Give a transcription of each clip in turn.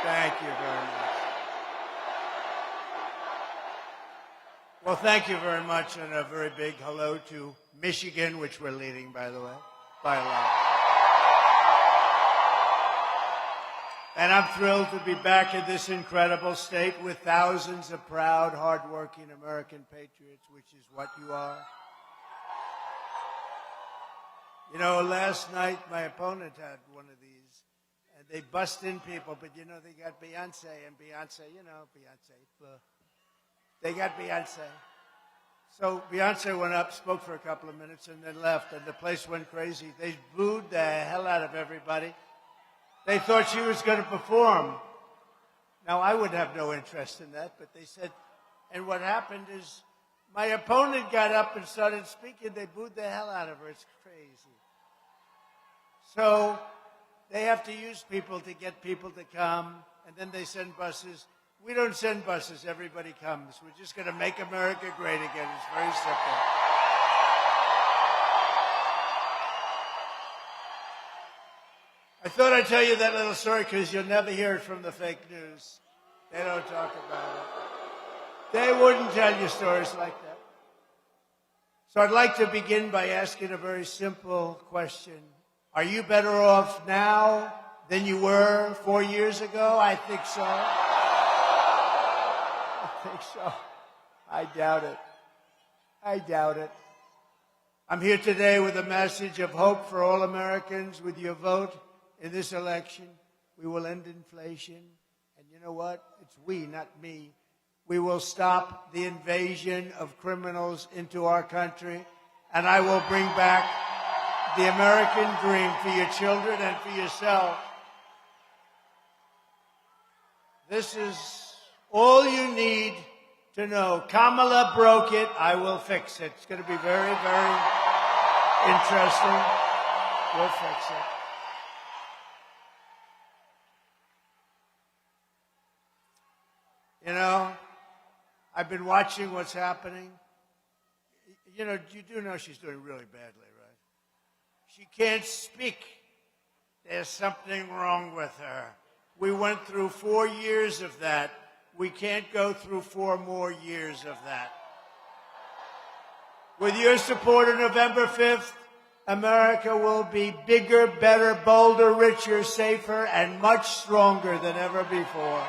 Thank you very much. Well, thank you very much, and a very big hello to Michigan, which we're leading, by the way, by a lot. And I'm thrilled to be back in this incredible state with thousands of proud, hardworking American patriots, which is what you are. You know, last night my opponent had one of these, and they bust in people, but you know, they got Beyonce, and Beyonce, you know, Beyonce. They got Beyonce. So Beyonce went up, spoke for a couple of minutes, and then left, and the place went crazy. They booed the hell out of everybody. They thought she was going to perform. Now, I would have no interest in that, but they said, and what happened is my opponent got up and started speaking. They booed the hell out of her. It's crazy. So they have to use people to get people to come, and then they send buses. We don't send buses. Everybody comes. We're just going to make America great again. It's very simple. I thought I'd tell you that little story because you'll never hear it from the fake news. They don't talk about it. They wouldn't tell you stories like that. So I'd like to begin by asking a very simple question. Are you better off now than you were 4 years ago? I think so. I think so. I doubt it. I doubt it. I'm here today with a message of hope for all Americans. With your vote in this election, we will end inflation. And you know what? It's we, not me. We will stop the invasion of criminals into our country, and I will bring back the American dream for your children and for yourself. This is all you need to know. Kamala broke it. I will fix it. It's going to be very, very interesting. We'll fix it. You know, I've been watching what's happening. You know, you do know she's doing really badly, right? She can't speak. There's something wrong with her. We went through 4 years of that. We can't go through 4 more years of that. With your support on November 5th, America will be bigger, better, bolder, richer, safer, and much stronger than ever before.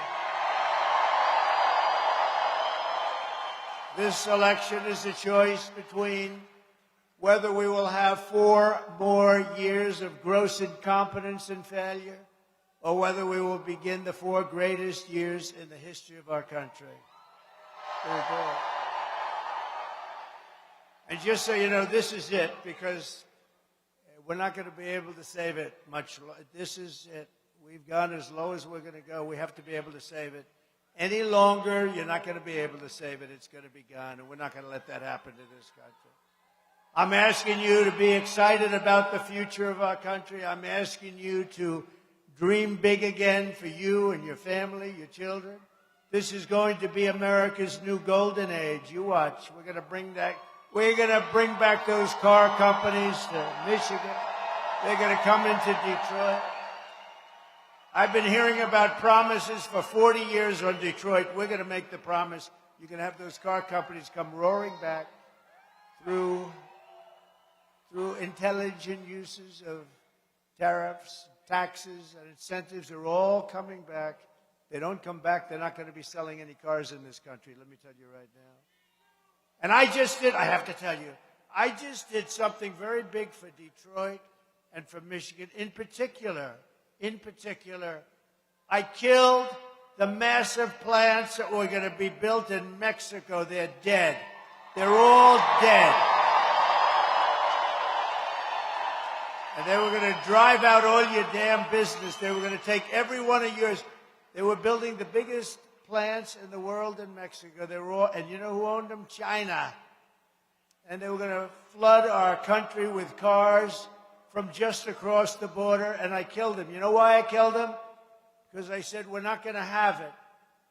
This election is a choice between whether we will have 4 more years of gross incompetence and failure, or whether we will begin the 4 greatest years in the history of our country. And just so you know, this is it, because we're not going to be able to save it much. This is it. We've gone as low as we're going to go. We have to be able to save it. Any longer, you're not going to be able to save it. It's going to be gone, and we're not going to let that happen to this country. I'm asking you to be excited about the future of our country. I'm asking you to dream big again for you and your family, your children. This is going to be America's new golden age. You watch. We're going to bring back those car companies to Michigan. They're going to come into Detroit. I've been hearing about promises for 40 years on Detroit. We're going to make the promise. You're going to have those car companies come roaring back through intelligent uses of tariffs, taxes, and incentives. Are all coming back. They don't come back, they're not going to be selling any cars in this country. Let me tell you right now. And I have to tell you, I just did something very big for Detroit and for Michigan. In particular, I killed the massive plants that were going to be built in Mexico. They're dead. They're all dead. And they were going to drive out all your damn business. They were going to take every one of yours. They were building the biggest plants in the world in Mexico. They were all, and you know who owned them? China. And they were going to flood our country with cars from just across the border, and I killed him. You know why I killed him? Because I said, we're not going to have it.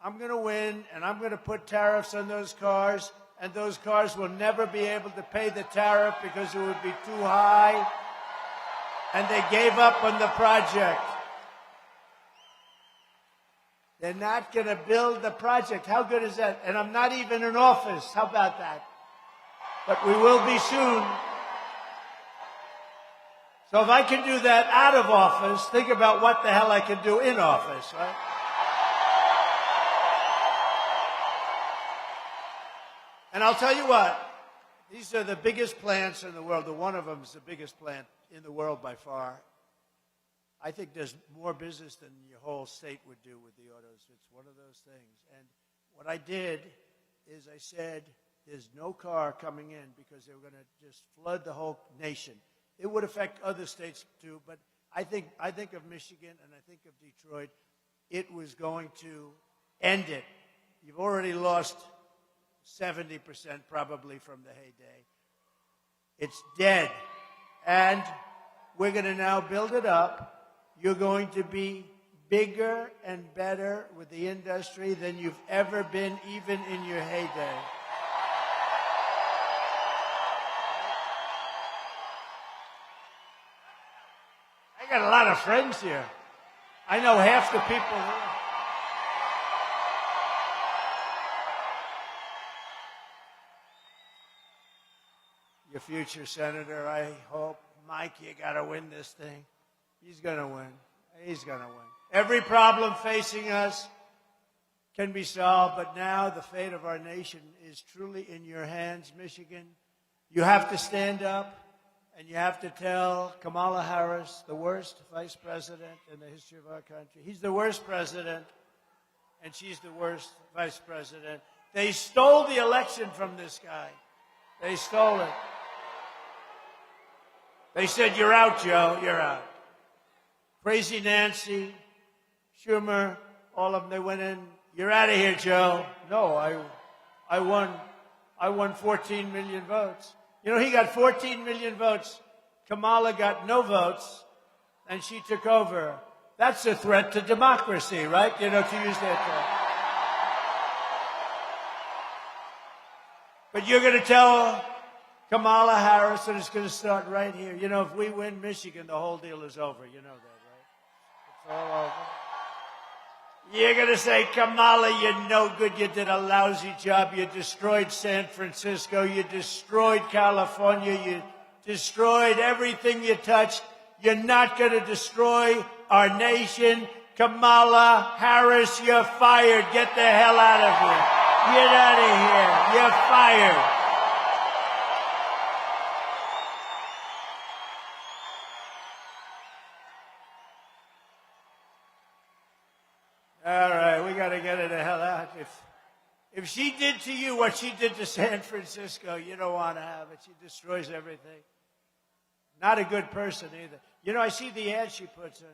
I'm going to win, and I'm going to put tariffs on those cars, and those cars will never be able to pay the tariff because it would be too high. And they gave up on the project. They're not going to build the project. How good is that? And I'm not even in office. How about that? But we will be soon. So if I can do that out of office, think about what the hell I can do in office, right? And I'll tell you what, these are the biggest plants in the world. The one of them is the biggest plant in the world by far. I think there's more business than your whole state would do with the autos. It's one of those things. And what I did is I said, there's no car coming in because they were going to just flood the whole nation. It would affect other states too, but I think of Michigan and I think of Detroit. It was going to end it. You've already lost 70% probably from the heyday. It's dead. And we're going to now build it up. You're going to be bigger and better with the industry than you've ever been, even in your heyday. I got a lot of friends here. I know half the people here. Your future senator, I hope. Mike, you got to win this thing. He's going to win. He's going to win. Every problem facing us can be solved, but now the fate of our nation is truly in your hands, Michigan. You have to stand up, and you have to tell Kamala Harris, the worst vice president in the history of our country. He's the worst president, and she's the worst vice president. They stole the election from this guy. They stole it. They said, you're out, Joe, you're out. Crazy Nancy, Schumer, all of them, they went in, you're out of here, Joe. No, I won 14 million votes. You know, he got 14 million votes. Kamala got no votes, and she took over. That's a threat to democracy, right? You know, to use that term. But you're going to tell Kamala Harris that it's going to start right here. You know, if we win Michigan, the whole deal is over. You know that, right? It's all over. You're going to say, Kamala, you're no good. You did a lousy job. You destroyed San Francisco. You destroyed California. You destroyed everything you touched. You're not going to destroy our nation. Kamala Harris, you're fired. Get the hell out of here. Get out of here. You're fired. All right, we got to get her the hell out. If she did to you what she did to San Francisco, you don't want to have it. She destroys everything. Not a good person either. You know, I see the ad she puts in.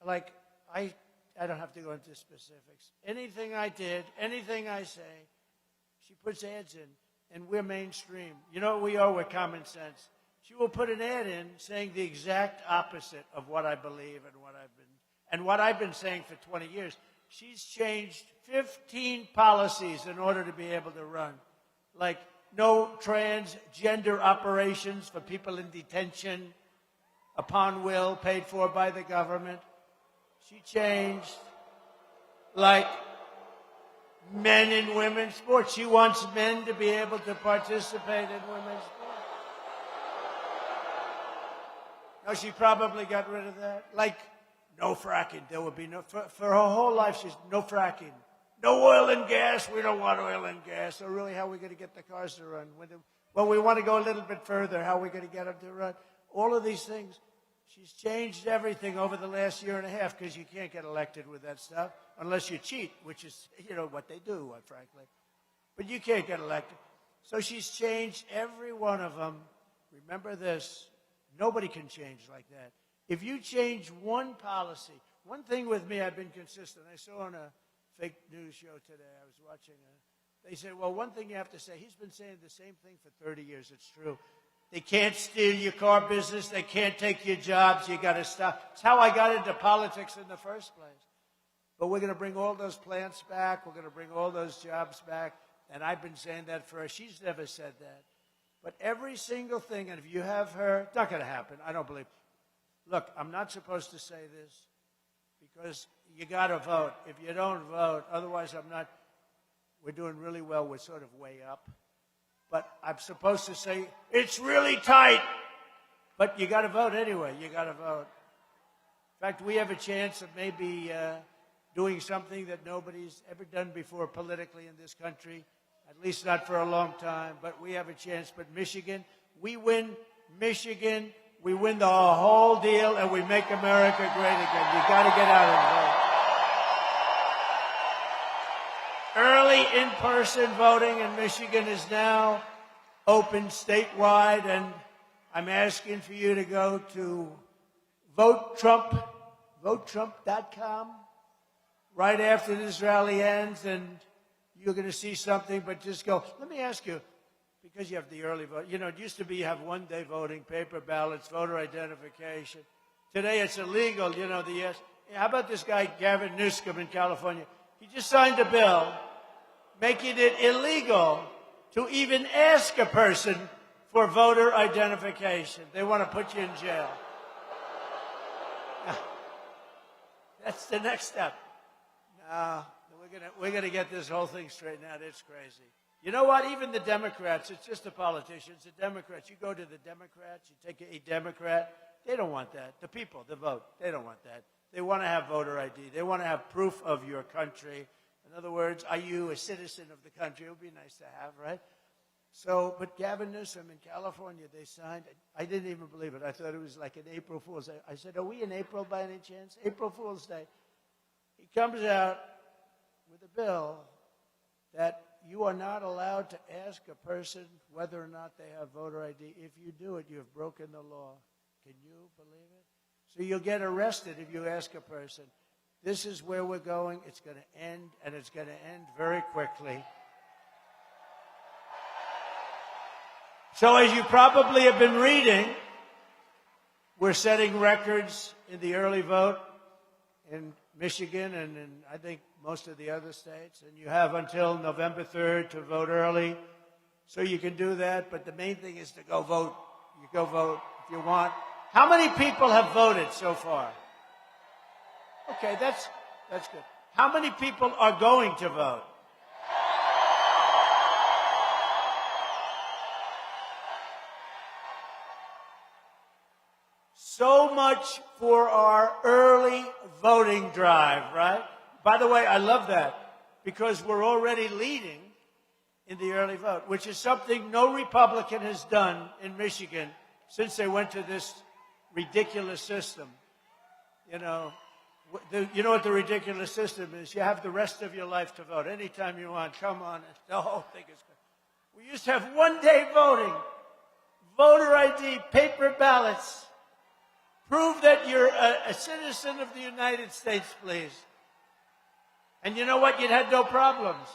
Like, I don't have to go into specifics. Anything I did, anything I say, she puts ads in, and we're mainstream. You know what we are? We're common sense. She will put an ad in saying the exact opposite of what I believe and what I've been saying for 20 years. She's changed 15 policies in order to be able to run. Like no transgender operations for people in detention upon will, paid for by the government. She changed, like, men in women's sports. She wants men to be able to participate in women's sports. No, she probably got rid of that. Like, no fracking. There would be no, for her whole life, she's no fracking. No oil and gas. We don't want oil and gas. So really, how are we going to get the cars to run? Well, we want to go a little bit further. How are we going to get them to run? All of these things. She's changed everything over the last year and a half because you can't get elected with that stuff unless you cheat, which is, you know, what they do, frankly. But you can't get elected. So she's changed every one of them. Remember this. Nobody can change like that. If you change one policy, one thing with me, I've been consistent. I saw on a fake news show today, I was watching, they said, well, one thing you have to say, he's been saying the same thing for 30 years. It's true. They can't steal your car business. They can't take your jobs. You got to stop. It's how I got into politics in the first place. But we're going to bring all those plants back. We're going to bring all those jobs back. And I've been saying that for her. She's never said that. But every single thing, and if you have her, it's not going to happen. I don't believe. Look, I'm not supposed to say this because you got to vote. If you don't vote, otherwise I'm not, we're doing really well. We're sort of way up. But I'm supposed to say, it's really tight. But you got to vote anyway. You got to vote. In fact, we have a chance of maybe doing something that nobody's ever done before politically in this country, at least not for a long time. But we have a chance. But Michigan, we win Michigan. We win the whole deal, and we make America great again. You got to get out and vote. Early in-person voting in Michigan is now open statewide, and I'm asking for you to go to votetrump.com right after this rally ends, and you're going to see something, but just go. Let me ask you, because you have the early vote, you know, it used to be you have one-day voting, paper ballots, voter identification. Today it's illegal, you know, how about this guy, Gavin Newsom in California? He just signed a bill making it illegal to even ask a person for voter identification. They want to put you in jail. That's the next step. No, we're gonna get this whole thing straightened out. It's crazy. You know what? Even the Democrats, it's just the politicians. The Democrats, you go to the Democrats, you take a Democrat, they don't want that. The people, the vote, they don't want that. They want to have voter ID. They want to have proof of your country. In other words, are you a citizen of the country? It would be nice to have, right? So, but Gavin Newsom in California, they signed it. I didn't even believe it. I thought it was like an April Fool's Day. I said, are we in April by any chance? April Fool's Day. He comes out with a bill that you are not allowed to ask a person whether or not they have voter ID. If you do it, you have broken the law. Can you believe it? So you'll get arrested if you ask a person. This is where we're going. It's going to end, and it's going to end very quickly. So as you probably have been reading, we're setting records in the early vote in Michigan and in, I think, most of the other states. And you have until November 3rd to vote early. So you can do that. But the main thing is to go vote. You go vote if you want. How many people have voted so far? Okay, that's good. How many people are going to vote? So much for our early voting drive, right? By the way, I love that because we're already leading in the early vote, which is something no Republican has done in Michigan since they went to this ridiculous system. You know what the ridiculous system is? You have the rest of your life to vote anytime you want. Come on. The whole thing is good. We used to have one-day voting, voter ID, paper ballots. Prove that you're a citizen of the United States, please. And you know what? You'd had no problems.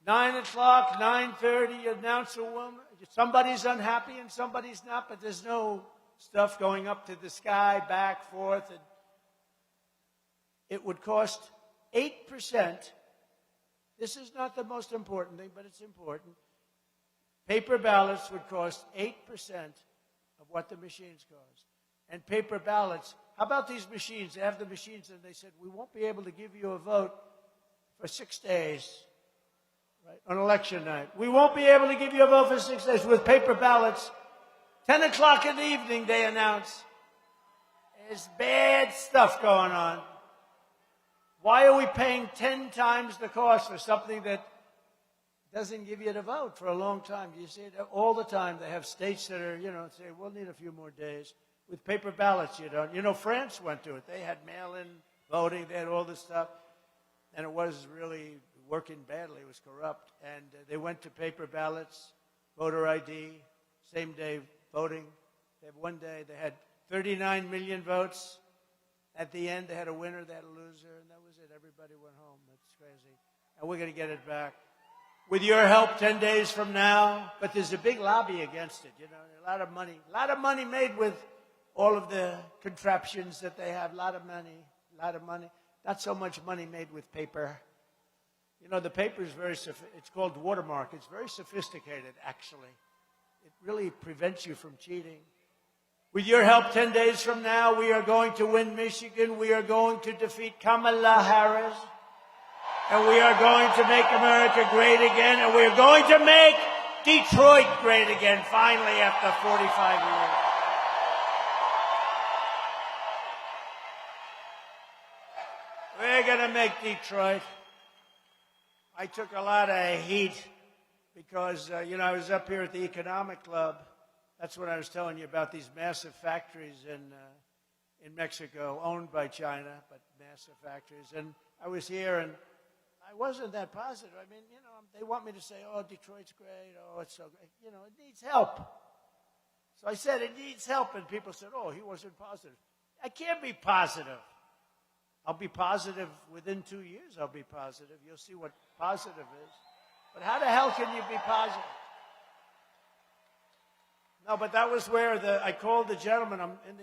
9 o'clock, 9:30, you announce a woman. Somebody's unhappy and somebody's not, but there's no stuff going up to the sky, back, forth. And it would cost 8%. This is not the most important thing, but it's important. Paper ballots would cost 8% of what the machines cost. And paper ballots, how about these machines? They have the machines and they said, we won't be able to give you a vote for 6 days, right, on election night. We won't be able to give you a vote for 6 days with paper ballots. 10 o'clock in the evening, they announce. There's bad stuff going on. Why are we paying 10 times the cost for something that doesn't give you the vote for a long time? You see it all the time. They have states that are, say, we'll need a few more days. With paper ballots, you don't. You know, France went to it. They had mail-in voting. They had all this stuff. And it was really working badly. It was corrupt. And they went to paper ballots, voter ID, same-day voting. They have one day. They had 39 million votes. At the end, they had a winner, they had a loser, and that was it. Everybody went home. That's crazy. And we're going to get it back. With your help 10 days from now, but there's a big lobby against it, a lot of money made with all of the contraptions that they have, a lot of money, not so much money made with paper. The paper is it's called watermark. It's very sophisticated, actually. It really prevents you from cheating. With your help, 10 days from now, we are going to win Michigan. We are going to defeat Kamala Harris. And we are going to make America great again. And we are going to make Detroit great again, finally, after 45 years. We're going to make Detroit. I took a lot of heat because, I was up here at the Economic Club. That's when I was telling you about these massive factories in Mexico, owned by China, but massive factories. And I was here, and I wasn't that positive. I mean, they want me to say, oh, Detroit's great, oh, it's so great. It needs help. So I said, it needs help, and people said, oh, he wasn't positive. I can't be positive. I'll be positive within 2 years. I'll be positive. You'll see what positive is. But how the hell can you be positive? No, but that was where I called the gentleman. I'm in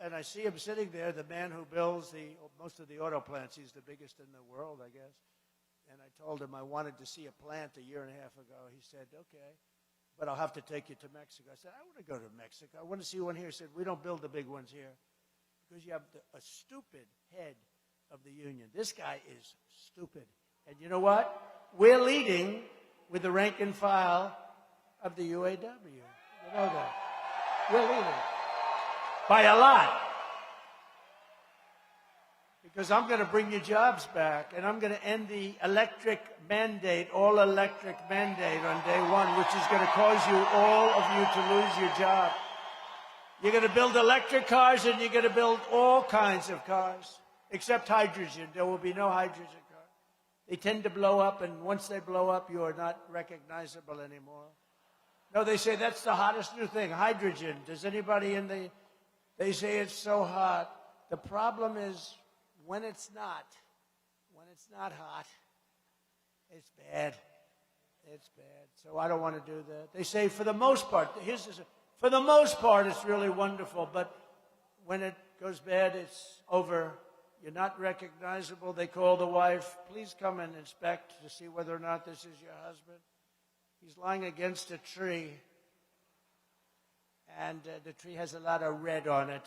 and I see him sitting there, the man who builds most of the auto plants. He's the biggest in the world, I guess. And I told him I wanted to see a plant a year and a half ago. He said, okay, but I'll have to take you to Mexico. I said, I want to go to Mexico. I want to see one here. He said, we don't build the big ones here because you have a stupid head of the union. This guy is stupid. And you know what? We're leading with the rank and file of the UAW. You know that. We're leading by a lot. Because I'm going to bring your jobs back, and I'm going to end the electric mandate, all-electric mandate on day one, which is going to cause all of you to lose your job. You're going to build electric cars, and you're going to build all kinds of cars, except hydrogen. There will be no hydrogen cars. They tend to blow up, and once they blow up, you are not recognizable anymore. No, they say that's the hottest new thing, hydrogen. Does anybody they say it's so hot. The problem is when it's not hot, it's bad. It's bad. So I don't want to do that. They say for the most part, for the most part, it's really wonderful. But when it goes bad, it's over. You're not recognizable. They call the wife, please come and inspect to see whether or not this is your husband. He's lying against a tree, and the tree has a lot of red on it.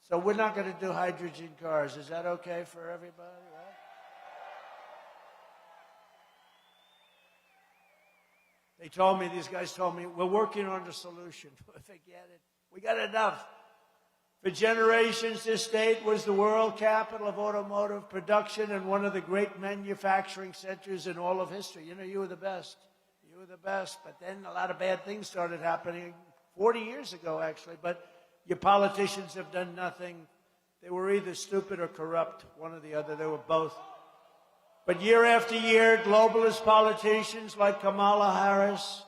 So we're not going to do hydrogen cars. Is that okay for everybody? Right? These guys told me, we're working on the solution. Forget it. We got enough. For generations, this state was the world capital of automotive production and one of the great manufacturing centers in all of history. You were the best. You were the best. But then a lot of bad things started happening 40 years ago, actually. But your politicians have done nothing. They were either stupid or corrupt, one or the other. They were both. But year after year, globalist politicians like Kamala Harris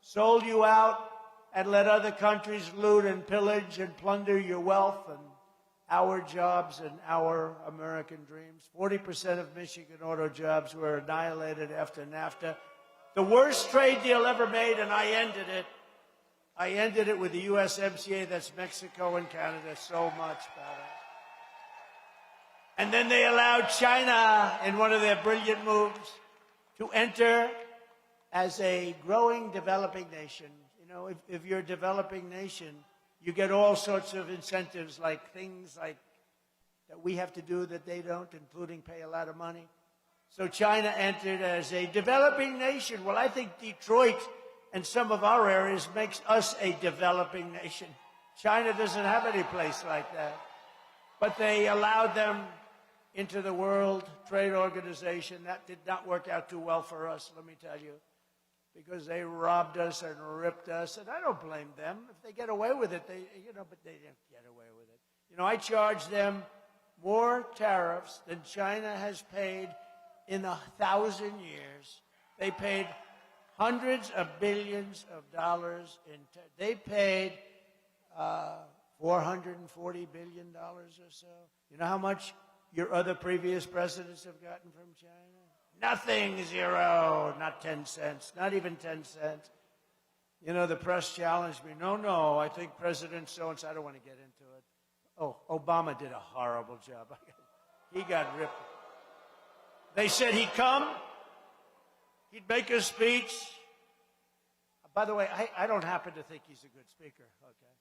sold you out and let other countries loot and pillage and plunder your wealth and our jobs and our American dreams. 40% of Michigan auto jobs were annihilated after NAFTA. The worst trade deal ever made, and I ended it. I ended it with the USMCA, that's Mexico and Canada, so much better. And then they allowed China, in one of their brilliant moves, to enter as a growing, developing nation. If you're a developing nation, you get all sorts of incentives, like things like that we have to do that they don't, including pay a lot of money. So China entered as a developing nation. Well, I think Detroit and some of our areas makes us a developing nation. China doesn't have any place like that. But they allowed them into the World Trade Organization. That did not work out too well for us, let me tell you, because they robbed us and ripped us, and I don't blame them. If they get away with it, but they didn't get away with it. I charged them more tariffs than China has paid in 1,000 years. They paid hundreds of billions of dollars they paid $440 billion or so. You know how much your other previous presidents have gotten from China? Nothing, zero, not 10 cents, not even 10 cents. The press challenged me. No, I think President so-and-so, I don't want to get into it. Oh, Obama did a horrible job. He got ripped. They said he'd come, he'd make a speech. By the way, I don't happen to think he's a good speaker, okay?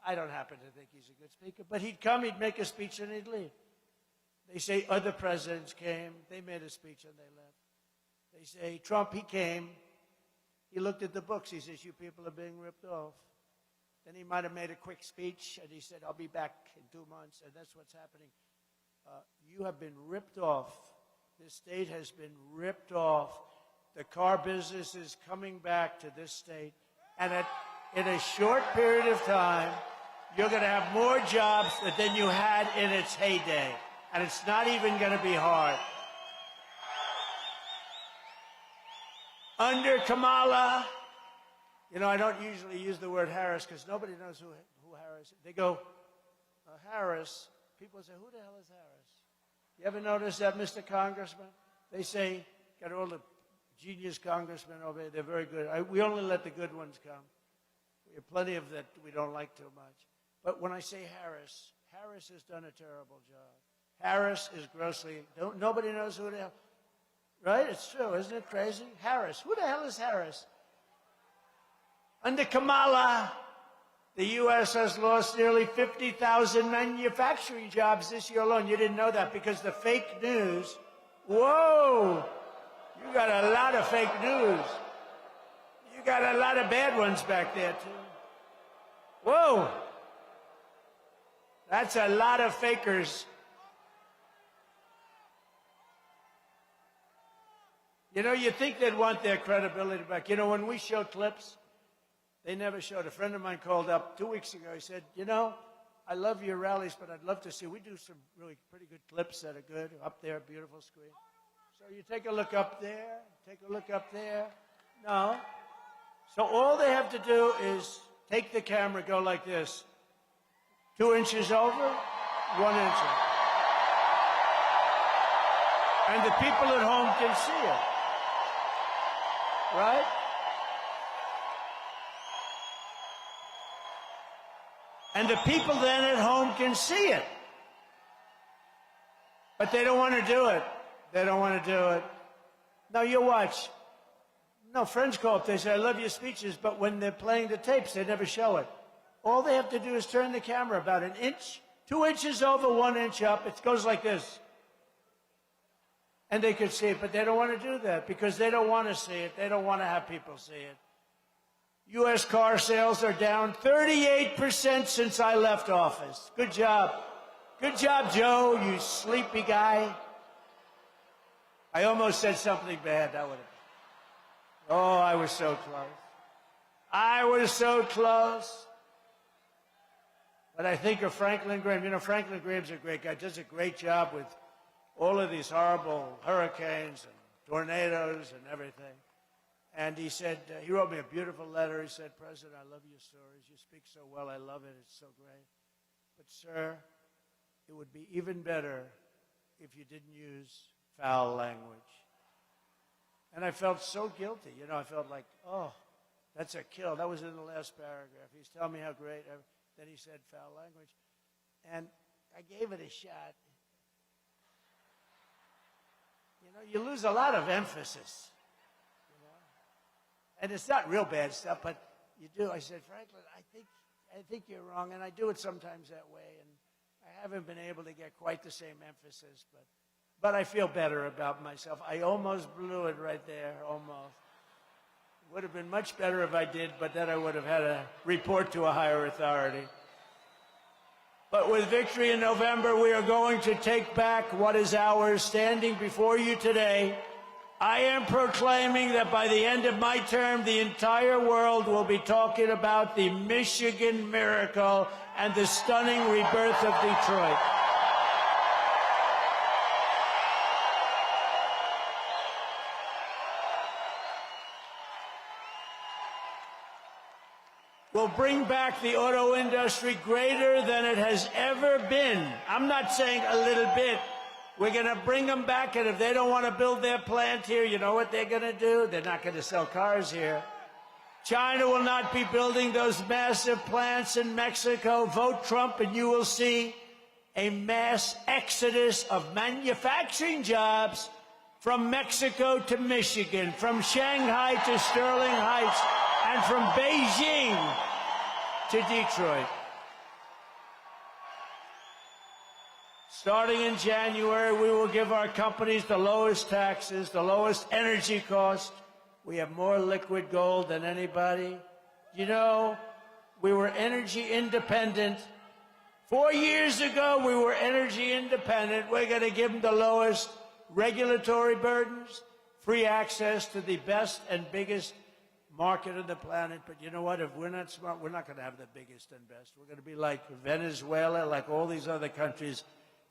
I don't happen to think he's a good speaker, but he'd come, he'd make a speech, and he'd leave. They say other presidents came, they made a speech, and they left. They say Trump, he came, he looked at the books, he says, you people are being ripped off. Then he might have made a quick speech, and he said, I'll be back in 2 months, and that's what's happening. You have been ripped off. This state has been ripped off. The car business is coming back to this state, and in a short period of time, you're going to have more jobs than you had in its heyday, and it's not even going to be hard. Under Kamala, you know, I don't usually use the word Harris because nobody knows who Harris is. They go, Harris. People say, who the hell is Harris? You ever notice that, Mr. Congressman? They say, got all the genius congressmen over there. They're very good. We only let the good ones come. We have plenty of that we don't like too much. But when I say Harris, Harris has done a terrible job. Harris is grossly, nobody knows who the hell. Right? It's true. Isn't it crazy? Harris. Who the hell is Harris? Under Kamala, the U.S. has lost nearly 50,000 manufacturing jobs this year alone. You didn't know that because the fake news, whoa, you got a lot of fake news. You got a lot of bad ones back there, too. Whoa, that's a lot of fakers. You know, you think they'd want their credibility back. You know, when we show clips, they never showed. A friend of mine called up 2 weeks ago. He said, you know, I love your rallies, but I'd love to see. We do some really pretty good clips that are good up there, beautiful screen. So you take a look up there, take a look up there. No. So all they have to do is take the camera, go like this. 2 inches over, 1 inch over. And the people at home can see it. Right? And the people then at home can see it. But they don't want to do it. They don't want to do it. Now you watch. No, friends call up, they say, I love your speeches, but when they're playing the tapes, they never show it. All they have to do is turn the camera about 1 inch, 2 inches over, 1 inch up. It goes like this. And they could see it, but they don't want to do that because they don't want to see it. They don't want to have people see it. U.S. car sales are down 38% since I left office. Good job. Good job, Joe, you sleepy guy. I almost said something bad. That would have. Oh, I was so close. I was so close. But I think of Franklin Graham. You know, Franklin Graham's a great guy. Does a great job with all of these horrible hurricanes and tornadoes and everything. And he said, he wrote me a beautiful letter. He said, President, I love your stories. You speak so well. I love it. It's so great. But, sir, it would be even better if you didn't use foul language. And I felt so guilty. You know, I felt like, oh, that's a kill. That was in the last paragraph. He's telling me how great. Then he said foul language. And I gave it a shot. You know, you lose a lot of emphasis. You know? And it's not real bad stuff, but you do. I said, Franklin, I think you're wrong, and I do it sometimes that way. And I haven't been able to get quite the same emphasis, but I feel better about myself. I almost blew it right there, almost. It would have been much better if I did, but then I would have had to report to a higher authority. But with victory in November, we are going to take back what is ours. Standing before you today, I am proclaiming that by the end of my term, the entire world will be talking about the Michigan miracle and the stunning rebirth of Detroit. We'll bring back the auto industry greater than it has ever been. I'm not saying a little bit. We're going to bring them back, and if they don't want to build their plant here, you know what they're going to do? They're not going to sell cars here. China will not be building those massive plants in Mexico. Vote Trump, and you will see a mass exodus of manufacturing jobs from Mexico to Michigan, from Shanghai to Sterling Heights, and from Beijing to Detroit. Starting in January, we will give our companies the lowest taxes, the lowest energy cost. We have more liquid gold than anybody. You know, we were energy independent. 4 years ago, we were energy independent. We're going to give them the lowest regulatory burdens, free access to the best and biggest market on the planet. But you know what? If we're not smart, we're not going to have the biggest and best. We're going to be like Venezuela, like all these other countries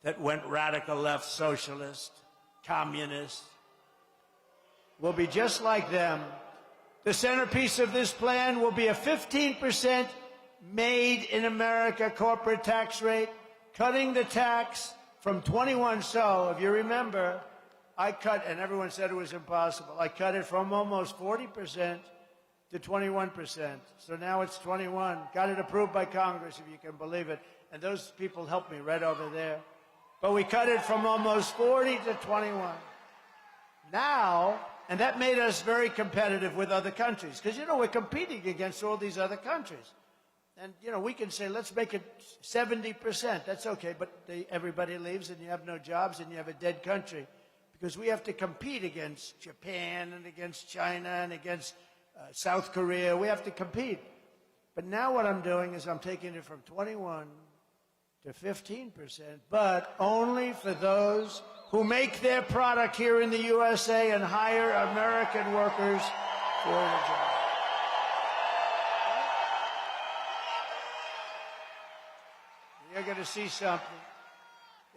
that went radical left, socialist, communist. We'll be just like them. The centerpiece of this plan will be a 15% made in America corporate tax rate, cutting the tax from 21. So, if you remember, I cut, and everyone said it was impossible, I cut it from almost 40% to 21%. So now it's 21. Got it approved by Congress, if you can believe it. And those people helped me right over there. But we cut it from almost 40 to 21. Now, and that made us very competitive with other countries. Because, you know, we're competing against all these other countries. And, you know, we can say, let's make it 70%. That's okay. But everybody leaves and you have no jobs and you have a dead country. Because we have to compete against Japan and against China and against South Korea. We have to compete. But now what I'm doing is I'm taking it from 21 to 15%, but only for those who make their product here in the USA and hire American workers for the job. You're going to see something.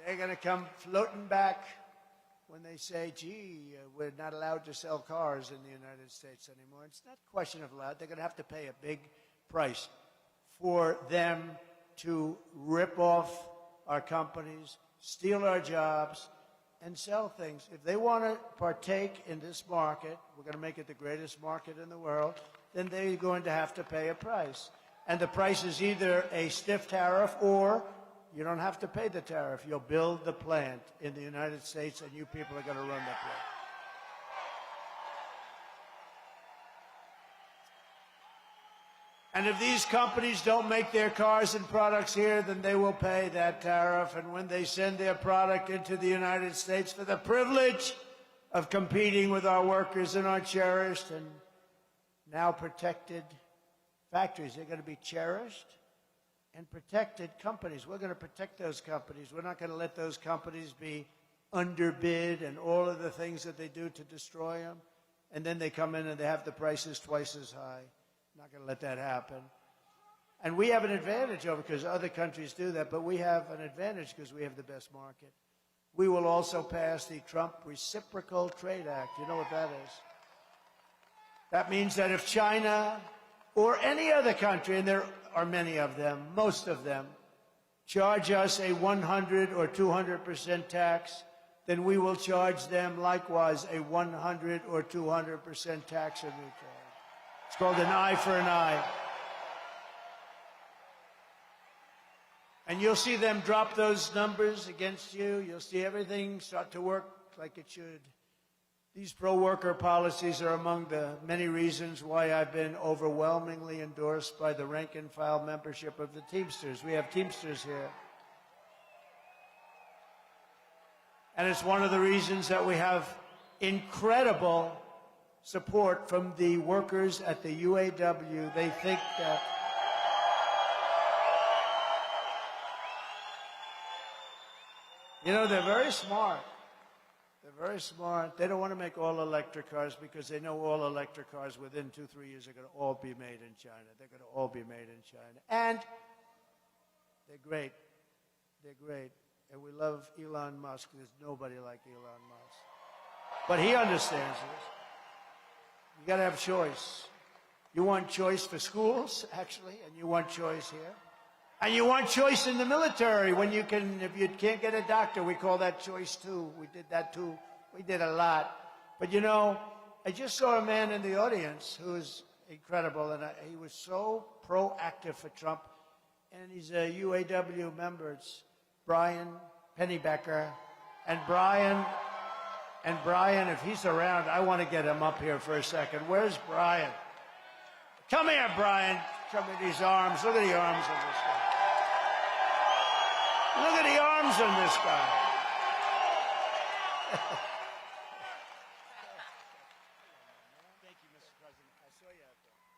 They're going to come floating back when they say, gee, we're not allowed to sell cars in the United States anymore. It's not a question of allowed. They're going to have to pay a big price for them to rip off our companies, steal our jobs, and sell things. If they want to partake in this market, we're going to make it the greatest market in the world, then they're going to have to pay a price. And the price is either a stiff tariff or you don't have to pay the tariff. You'll build the plant in the United States and you people are going to run that plant. And if these companies don't make their cars and products here, then they will pay that tariff. And when they send their product into the United States for the privilege of competing with our workers in our cherished and now protected factories, they're going to be cherished and protected companies. We're going to protect those companies. We're not going to let those companies be underbid and all of the things that they do to destroy them. And then they come in and they have the prices twice as high. Not going to let that happen. And we have an advantage over, because other countries do that, but we have an advantage because we have the best market. We will also pass the Trump Reciprocal Trade Act. You know what that is? That means that if China or any other country, and there are many of them, most of them, charge us a 100 or 200% tax, then we will charge them likewise a 100 or 200% tax in return. It's called an eye for an eye. And you'll see them drop those numbers against you. You'll see everything start to work like it should. These pro-worker policies are among the many reasons why I've been overwhelmingly endorsed by the rank-and-file membership of the Teamsters. We have Teamsters here. And it's one of the reasons that we have incredible support from the workers at the UAW. They think that you know, they're very smart. They're very smart. They don't want to make all electric cars because they know all electric cars within 2-3 years are going to all be made in China. They're going to all be made in China. And they're great. They're great. And we love Elon Musk. There's nobody like Elon Musk. But he understands this. You got to have choice. You want choice for schools, actually, and you want choice here. And you want choice in the military when you can, if you can't get a doctor, we call that choice too. We did that too. We did a lot. But you know, I just saw a man in the audience who is incredible, and he was so proactive for Trump. And he's a UAW member. It's Brian Pennybecker. And Brian, if he's around, I want to get him up here for a second. Where's Brian? Come here, Brian. Come in these arms. Look at the arms of this guy. Look at the arms on this guy.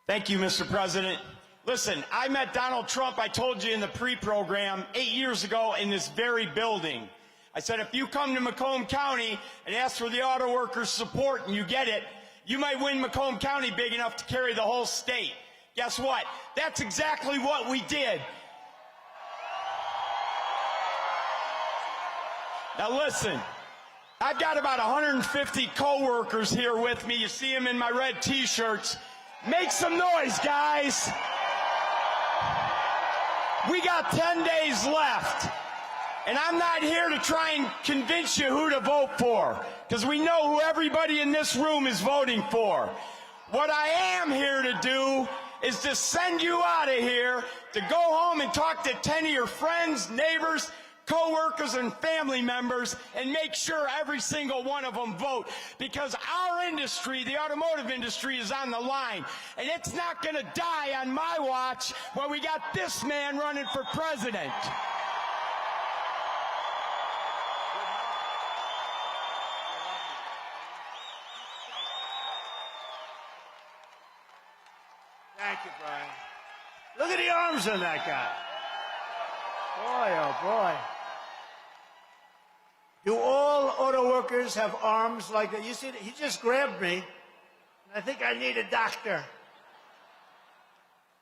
Thank you, Mr. President. Listen, I met Donald Trump, I told you in the pre-program, 8 years ago in this very building. I said, if you come to Macomb County and ask for the auto workers' support and you get it, you might win Macomb County big enough to carry the whole state. Guess what? That's exactly what we did. Now listen, I've got about 150 co-workers here with me. You see them in my red t-shirts. Make some noise, guys. We got 10 days left. And I'm not here to try and convince you who to vote for, because we know who everybody in this room is voting for. What I am here to do is to send you out of here to go home and talk to 10 of your friends, neighbors, co-workers, and family members and make sure every single one of them vote, because our industry, the automotive industry, is on the line, and it's not going to die on my watch when we got this man running for president. Thank you, Brian. Look at the arms on that guy. Boy, oh boy. Do all auto workers have arms like that? You see, he just grabbed me, and I think I need a doctor.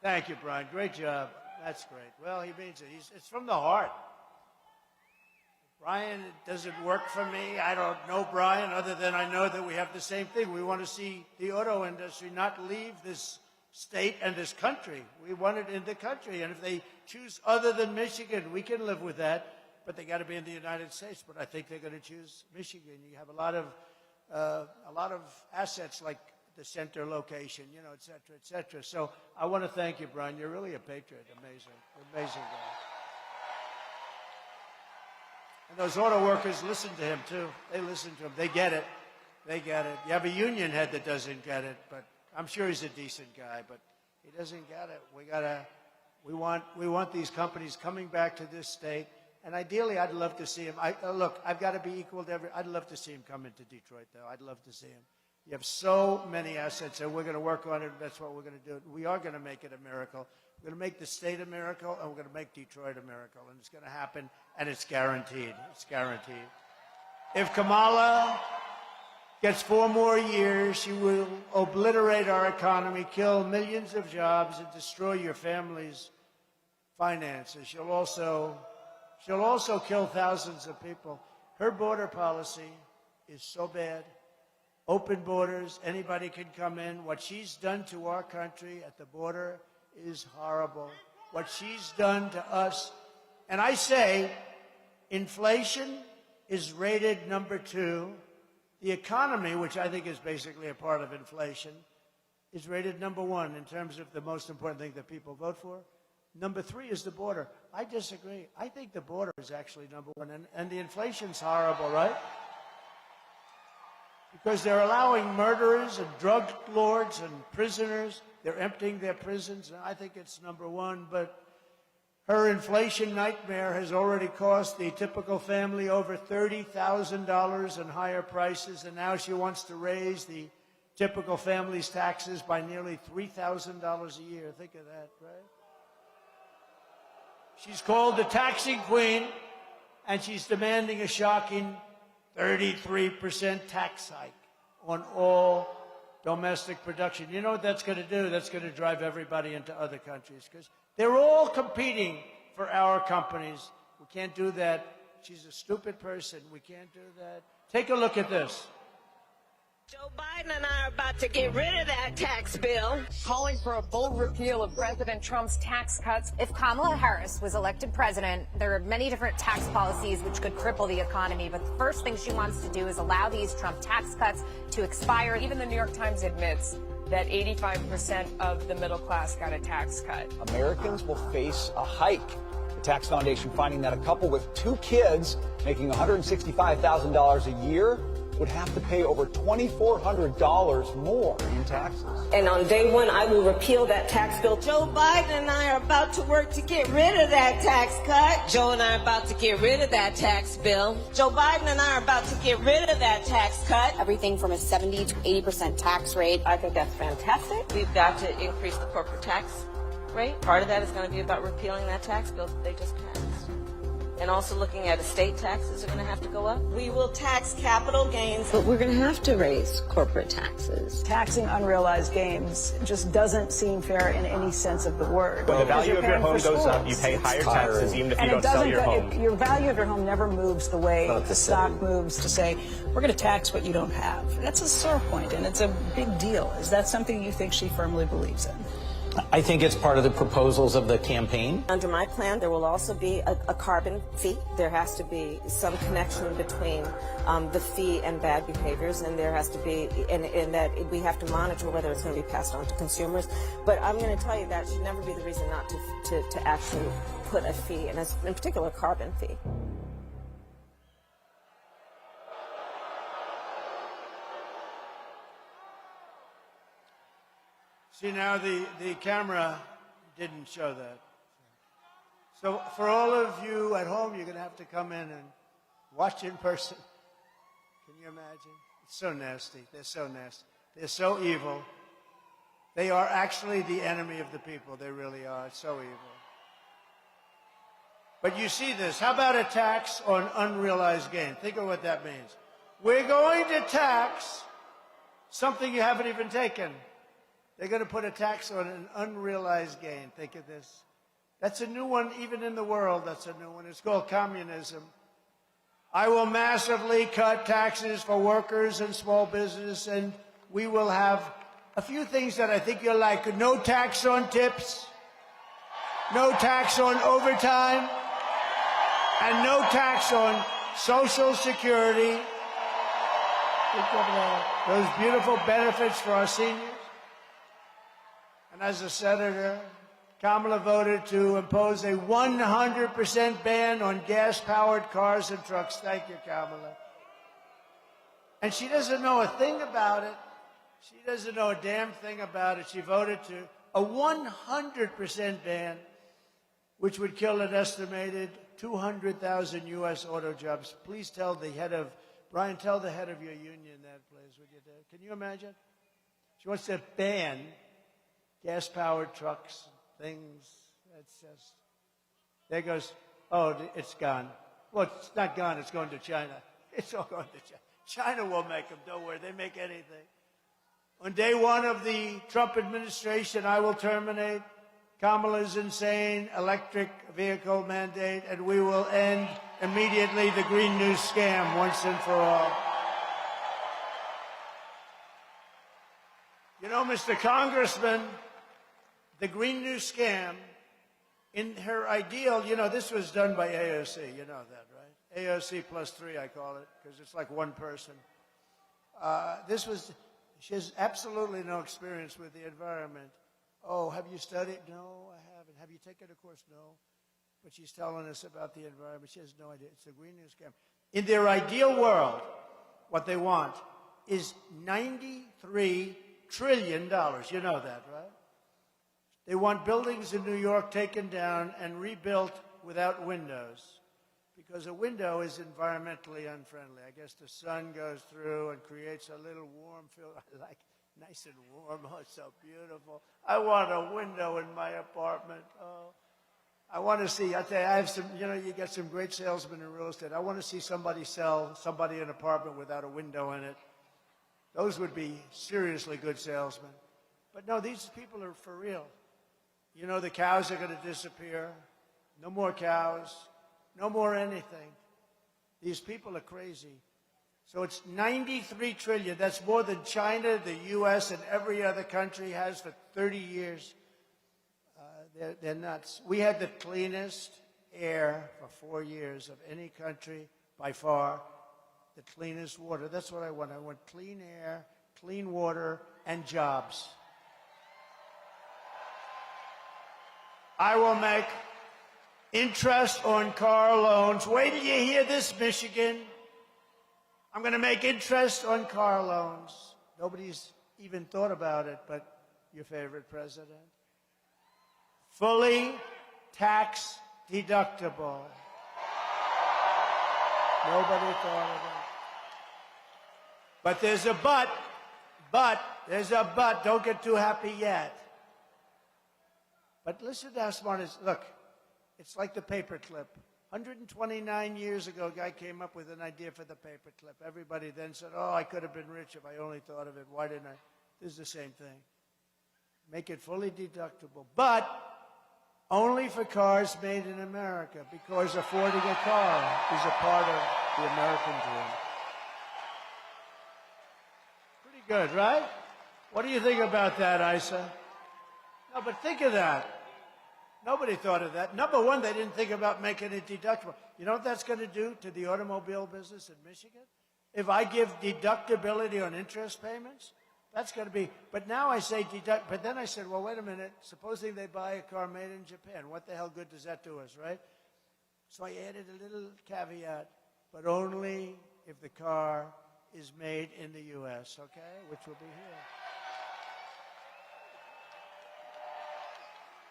Thank you, Brian. Great job. That's great. Well, he means it. It's from the heart. Brian, it doesn't work for me. I don't know Brian, other than I know that we have the same thing. We want to see the auto industry not leave this state and this country. We want it in the country. And if they choose other than Michigan, we can live with that. But they got to be in the United States. But I think they're going to choose Michigan. You have a lot of assets like the center location, you know, et cetera, et cetera. So I want to thank you, Brian. You're really a patriot. Amazing, amazing guy. And those auto workers listen to him too. They listen to him. They get it. They get it. You have a union head that doesn't get it, but I'm sure he's a decent guy. But he doesn't get it. We want these companies coming back to this state. And ideally, I'd love to see him. Look, I've got to be equal to I'd love to see him come into Detroit, though. I'd love to see him. You have so many assets, and we're going to work on it. That's what we're going to do. We are going to make it a miracle. We're going to make the state a miracle, and we're going to make Detroit a miracle. And it's going to happen, and it's guaranteed. It's guaranteed. If Kamala gets 4 more years, she will obliterate our economy, kill millions of jobs, and destroy your family's finances. She'll also kill thousands of people. Her border policy is so bad. Open borders, anybody can come in. What she's done to our country at the border is horrible. What she's done to us. And I say, inflation is rated number 2. The economy, which I think is basically a part of inflation, is rated number 1 in terms of the most important thing that people vote for. Number 3 is the border. I disagree. I think the border is actually number 1. And the inflation's horrible, right? Because they're allowing murderers and drug lords and prisoners. They're emptying their prisons. And I think it's number 1. But her inflation nightmare has already cost the typical family over $30,000 in higher prices. And now she wants to raise the typical family's taxes by nearly $3,000 a year. Think of that, right? She's called the taxing queen, and she's demanding a shocking 33% tax hike on all domestic production. You know what that's going to do? That's going to drive everybody into other countries, because they're all competing for our companies. We can't do that. She's a stupid person. We can't do that. Take a look at this. Joe Biden and I are about to get rid of that tax bill. Calling for a full repeal of President Trump's tax cuts. If Kamala Harris was elected president, there are many different tax policies which could cripple the economy. But the first thing she wants to do is allow these Trump tax cuts to expire. Even the New York Times admits that 85% of the middle class got a tax cut. Americans will face a hike. The Tax Foundation finding that a couple with 2 kids making $165,000 a year would have to pay over $2,400 more in taxes. And on day one, I will repeal that tax bill. Joe Biden and I are about to work to get rid of that tax cut. Joe and I are about to get rid of that tax bill. Joe Biden and I are about to get rid of that tax cut. Everything from a 70 to 80% tax rate. I think that's fantastic. We've got to increase the corporate tax rate. Part of that is going to be about repealing that tax bill that they just passed. And also looking at estate taxes are going to have to go up. We will tax capital gains, but we're going to have to raise corporate taxes. Taxing unrealized gains just doesn't seem fair in any sense of the word. When the value of your home goes up, you schools. pay higher taxes even if you don't sell your home. Your value of your home never moves the way the stock moves to say, we're going to tax what you don't have. That's a sore point, and it's a big deal. Is that something you think she firmly believes in? I think it's part of the proposals of the campaign. Under my plan, there will also be a carbon fee. There has to be some connection between the fee and bad behaviors, and there has to be, and that we have to monitor whether it's going to be passed on to consumers. But I'm going to tell you that should never be the reason not to actually put a fee, and in particular, a carbon fee. See, now the camera didn't show that. So for all of you at home, you're going to have to come in and watch in person. Can you imagine? It's so nasty. They're so nasty. They're so evil. They are actually the enemy of the people. They really are. It's so evil. But you see this. How about a tax on unrealized gain? Think of what that means. We're going to tax something you haven't even taken. They're going to put a tax on an unrealized gain. Think of this. That's a new one, even in the world. That's a new one. It's called communism. I will massively cut taxes for workers and small business, and we will have a few things that I think you'll like. No tax on tips, no tax on overtime, and no tax on Social Security. Think of that. Those beautiful benefits for our seniors. And as a senator, Kamala voted to impose a 100% ban on gas-powered cars and trucks. Thank you, Kamala. And she doesn't know a thing about it. She doesn't know a damn thing about it. She voted to a 100% ban, which would kill an estimated 200,000 U.S. auto jobs. Please tell the head of, Brian, tell the head of your union that, please, would you? Can you imagine? She wants to ban gas-powered trucks, things. It's just, there goes, oh, it's gone. Well, it's not gone. It's going to China. It's all going to China. China will make them. Don't worry. They make anything. On day one of the Trump administration, I will terminate Kamala's insane electric vehicle mandate, and we will end immediately the Green New scam once and for all. You know, Mr. Congressman, the Green New scam, in her ideal, you know, this was done by AOC. You know that, right? AOC plus 3, I call it, because it's like one person. She has absolutely no experience with the environment. Oh, have you studied? No, I haven't. Have you taken a course? No. But she's telling us about the environment. She has no idea. It's a Green New scam. In their ideal world, what they want is $93 trillion. You know that, right? They want buildings in New York taken down and rebuilt without windows, because a window is environmentally unfriendly. I guess the sun goes through and creates a little warm feel. I like nice and warm. Oh, it's so beautiful. I want a window in my apartment. Oh, I want to see. I tell you, I have some. You know, you get some great salesmen in real estate. I want to see somebody sell somebody an apartment without a window in it. Those would be seriously good salesmen. But no, these people are for real. You know, the cows are going to disappear. No more cows. No more anything. These people are crazy. So it's $93 trillion. That's more than China, the U.S., and every other country has for 30 years. They're nuts. We had the cleanest air for 4 years of any country by far. The cleanest water. That's what I want. I want clean air, clean water, and jobs. I will make interest on car loans. Wait till you hear this, Michigan. I'm going to make interest on car loans. Nobody's even thought about it, but your favorite president. Fully tax deductible. Nobody thought of it. But there's a but. There's a but. Don't get too happy yet. But listen to how smart it is. Look, it's like the paperclip. 129 years ago, a guy came up with an idea for the paperclip. Everybody then said, oh, I could have been rich if I only thought of it. Why didn't I? This is the same thing. Make it fully deductible, but only for cars made in America, because affording a car is a part of the American dream. Pretty good, right? What do you think about that, Isa? No, but think of that. Nobody thought of that. Number one, they didn't think about making it deductible. You know what that's going to do to the automobile business in Michigan? If I give deductibility on interest payments, that's going to be, but now I say deduct, but then I said, well, wait a minute, supposing they buy a car made in Japan, what the hell good does that do us, right? So I added a little caveat, but only if the car is made in the U.S., okay, which will be here.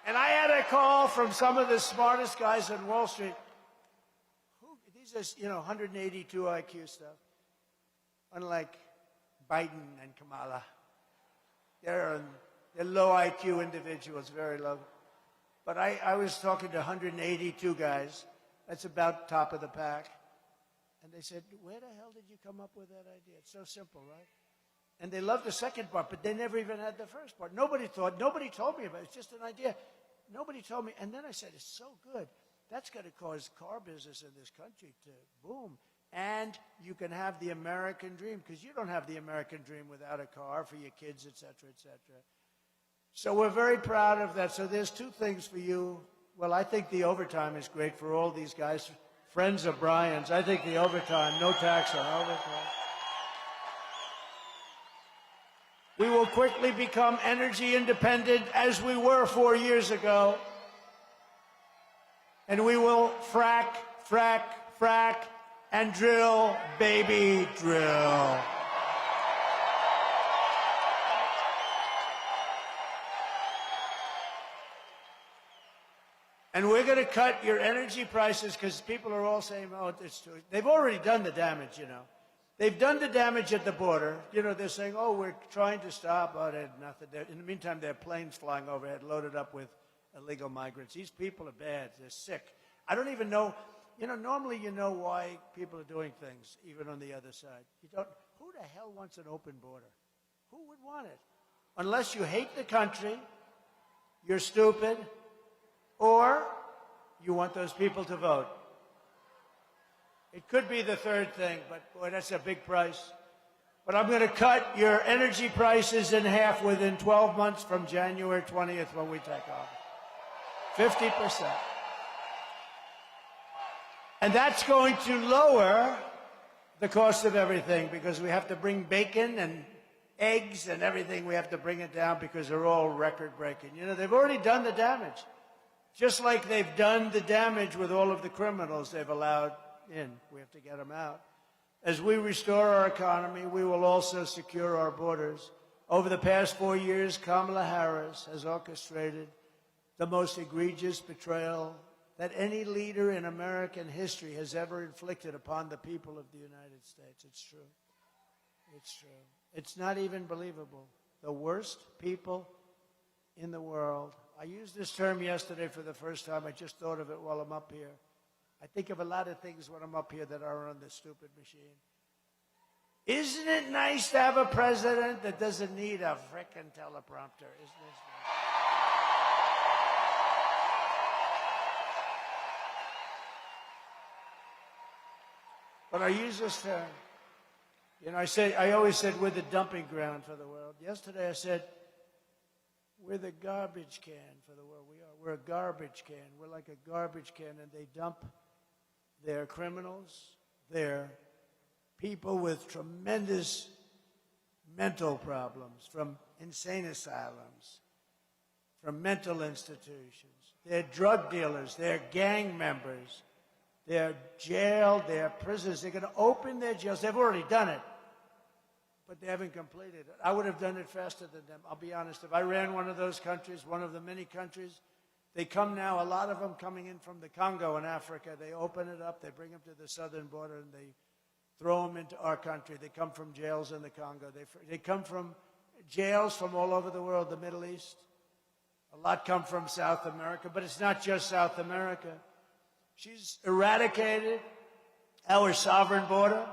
And I had a call from some of the smartest guys on Wall Street. These are, 182 IQ stuff. Unlike Biden and Kamala. They're low IQ individuals, very low. But I was talking to 182 guys. That's about top of the pack. And they said, where the hell did you come up with that idea? It's so simple, right? And they loved the second part, but they never even had the first part. Nobody told me about it. It's just an idea. Nobody told me. And then I said, it's so good. That's going to cause car business in this country to boom. And you can have the American dream, because you don't have the American dream without a car for your kids, et cetera, et cetera. So we're very proud of that. So there's two things for you. Well, I think the overtime is great for all these guys, friends of Brian's. I think the overtime, no tax on overtime. We will quickly become energy independent as we were 4 years ago. And we will frack, and drill, baby, drill. And we're going to cut your energy prices, because people are all saying, oh, it's too. They've already done the damage, They've done the damage at the border. They're saying, oh, we're trying to stop. Oh, they had nothing. In the meantime, there are planes flying overhead loaded up with illegal migrants. These people are bad. They're sick. I don't even know. Normally you know why people are doing things, even on the other side. You don't. Who the hell wants an open border? Who would want it? Unless you hate the country, you're stupid, or you want those people to vote. It could be the third thing, but boy, that's a big price. But I'm going to cut your energy prices in half within 12 months from January 20th when we take off. 50%. And that's going to lower the cost of everything, because we have to bring bacon and eggs and everything. We have to bring it down because they're all record-breaking. They've already done the damage. Just like they've done the damage with all of the criminals they've allowed in. We have to get them out. As we restore our economy, we will also secure our borders. Over the past 4 years, Kamala Harris has orchestrated the most egregious betrayal that any leader in American history has ever inflicted upon the people of the United States. It's true. It's true. It's not even believable. The worst people in the world. I used this term yesterday for the first time. I just thought of it while I'm up here. I think of a lot of things when I'm up here that are on this stupid machine. Isn't it nice to have a president that doesn't need a frickin' teleprompter? Isn't this nice? But I use this term. I always said we're the dumping ground for the world. Yesterday I said we're the garbage can for the world. We're a garbage can. We're like a garbage can, and they dump their criminals, their people with tremendous mental problems, from insane asylums, from mental institutions. They're drug dealers. They're gang members. their jail, their prisons. They're going to open their jails. They've already done it, but they haven't completed it. I would have done it faster than them. I'll be honest. If I ran one of those countries, one of the many countries, they come now, a lot of them coming in from the Congo in Africa. They open it up. They bring them to the southern border, and they throw them into our country. They come from jails in the Congo. They come from jails from all over the world, the Middle East. A lot come from South America, but it's not just South America. She's eradicated our sovereign border,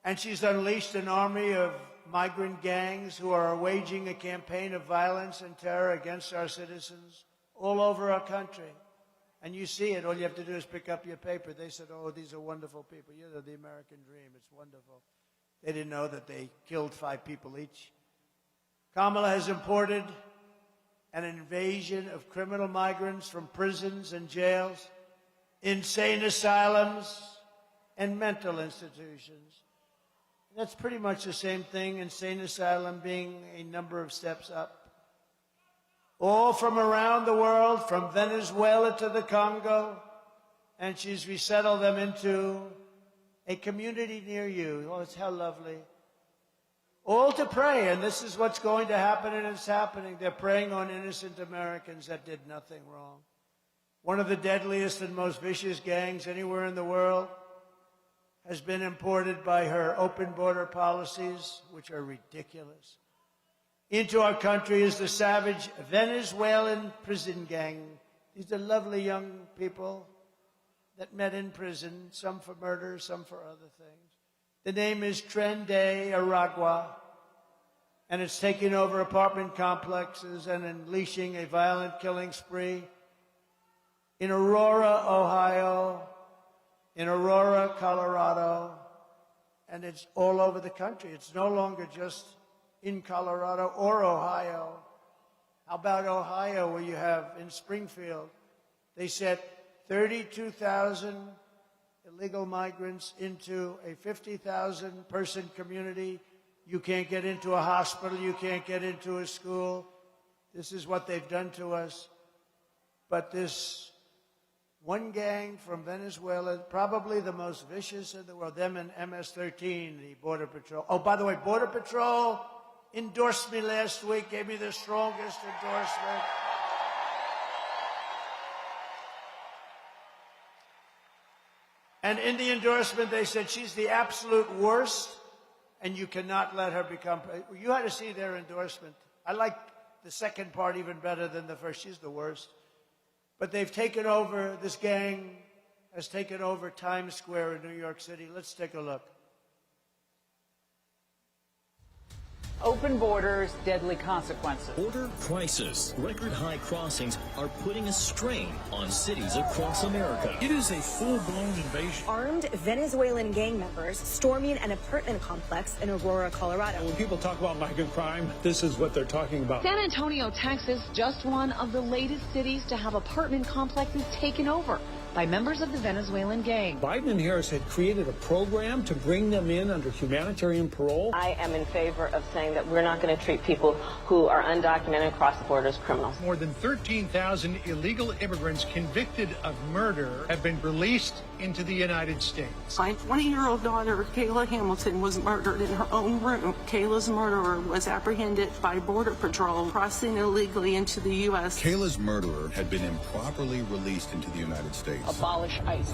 and she's unleashed an army of migrant gangs who are waging a campaign of violence and terror against our citizens all over our country. And you see it. All you have to do is pick up your paper. They said, oh, these are wonderful people. Yeah, they're the American dream. It's wonderful. They didn't know that they killed 5 people each. Kamala has imported an invasion of criminal migrants from prisons and jails, insane asylums, and mental institutions. That's pretty much the same thing, insane asylum being a number of steps up. All from around the world, from Venezuela to the Congo, and she's resettled them into a community near you. Oh, it's how lovely. All to pray, and this is what's going to happen, and it's happening. They're preying on innocent Americans that did nothing wrong. One of the deadliest and most vicious gangs anywhere in the world has been imported by her open border policies, which are ridiculous. Into our country is the savage Venezuelan prison gang. These are lovely young people that met in prison, some for murder, some for other things. The name is Tren de Aragua, and it's taking over apartment complexes and unleashing a violent killing spree in Aurora, Ohio, in Aurora, Colorado, and it's all over the country. It's no longer just in Colorado or Ohio. How about Ohio, where you have in Springfield, they set 32,000 illegal migrants into a 50,000-person community. You can't get into a hospital. You can't get into a school. This is what they've done to us. But this one gang from Venezuela, probably the most vicious in the world, them and MS-13, the Border Patrol. Oh, by the way, Border Patrol endorsed me last week, gave me the strongest endorsement. And in the endorsement, they said she's the absolute worst, and you cannot let her become. You had to see their endorsement. I like the second part even better than the first. She's the worst. But they've taken over, this gang has taken over Times Square in New York City. Let's take a look. Open borders, deadly consequences. Border crisis. Record high crossings are putting a strain on cities across America. It is a full-blown invasion. Armed Venezuelan gang members storming an apartment complex in Aurora, Colorado. When people talk about migrant crime, this is what they're talking about. San Antonio, Texas, just one of the latest cities to have apartment complexes taken over by members of the Venezuelan gang. Biden and Harris had created a program to bring them in under humanitarian parole. I am in favor of saying that we're not going to treat people who are undocumented across the border as criminals. More than 13,000 illegal immigrants convicted of murder have been released into the United States. My 20-year-old daughter, Kayla Hamilton, was murdered in her own room. Kayla's murderer was apprehended by Border Patrol crossing illegally into the U.S. Kayla's murderer had been improperly released into the United States. Abolish ICE.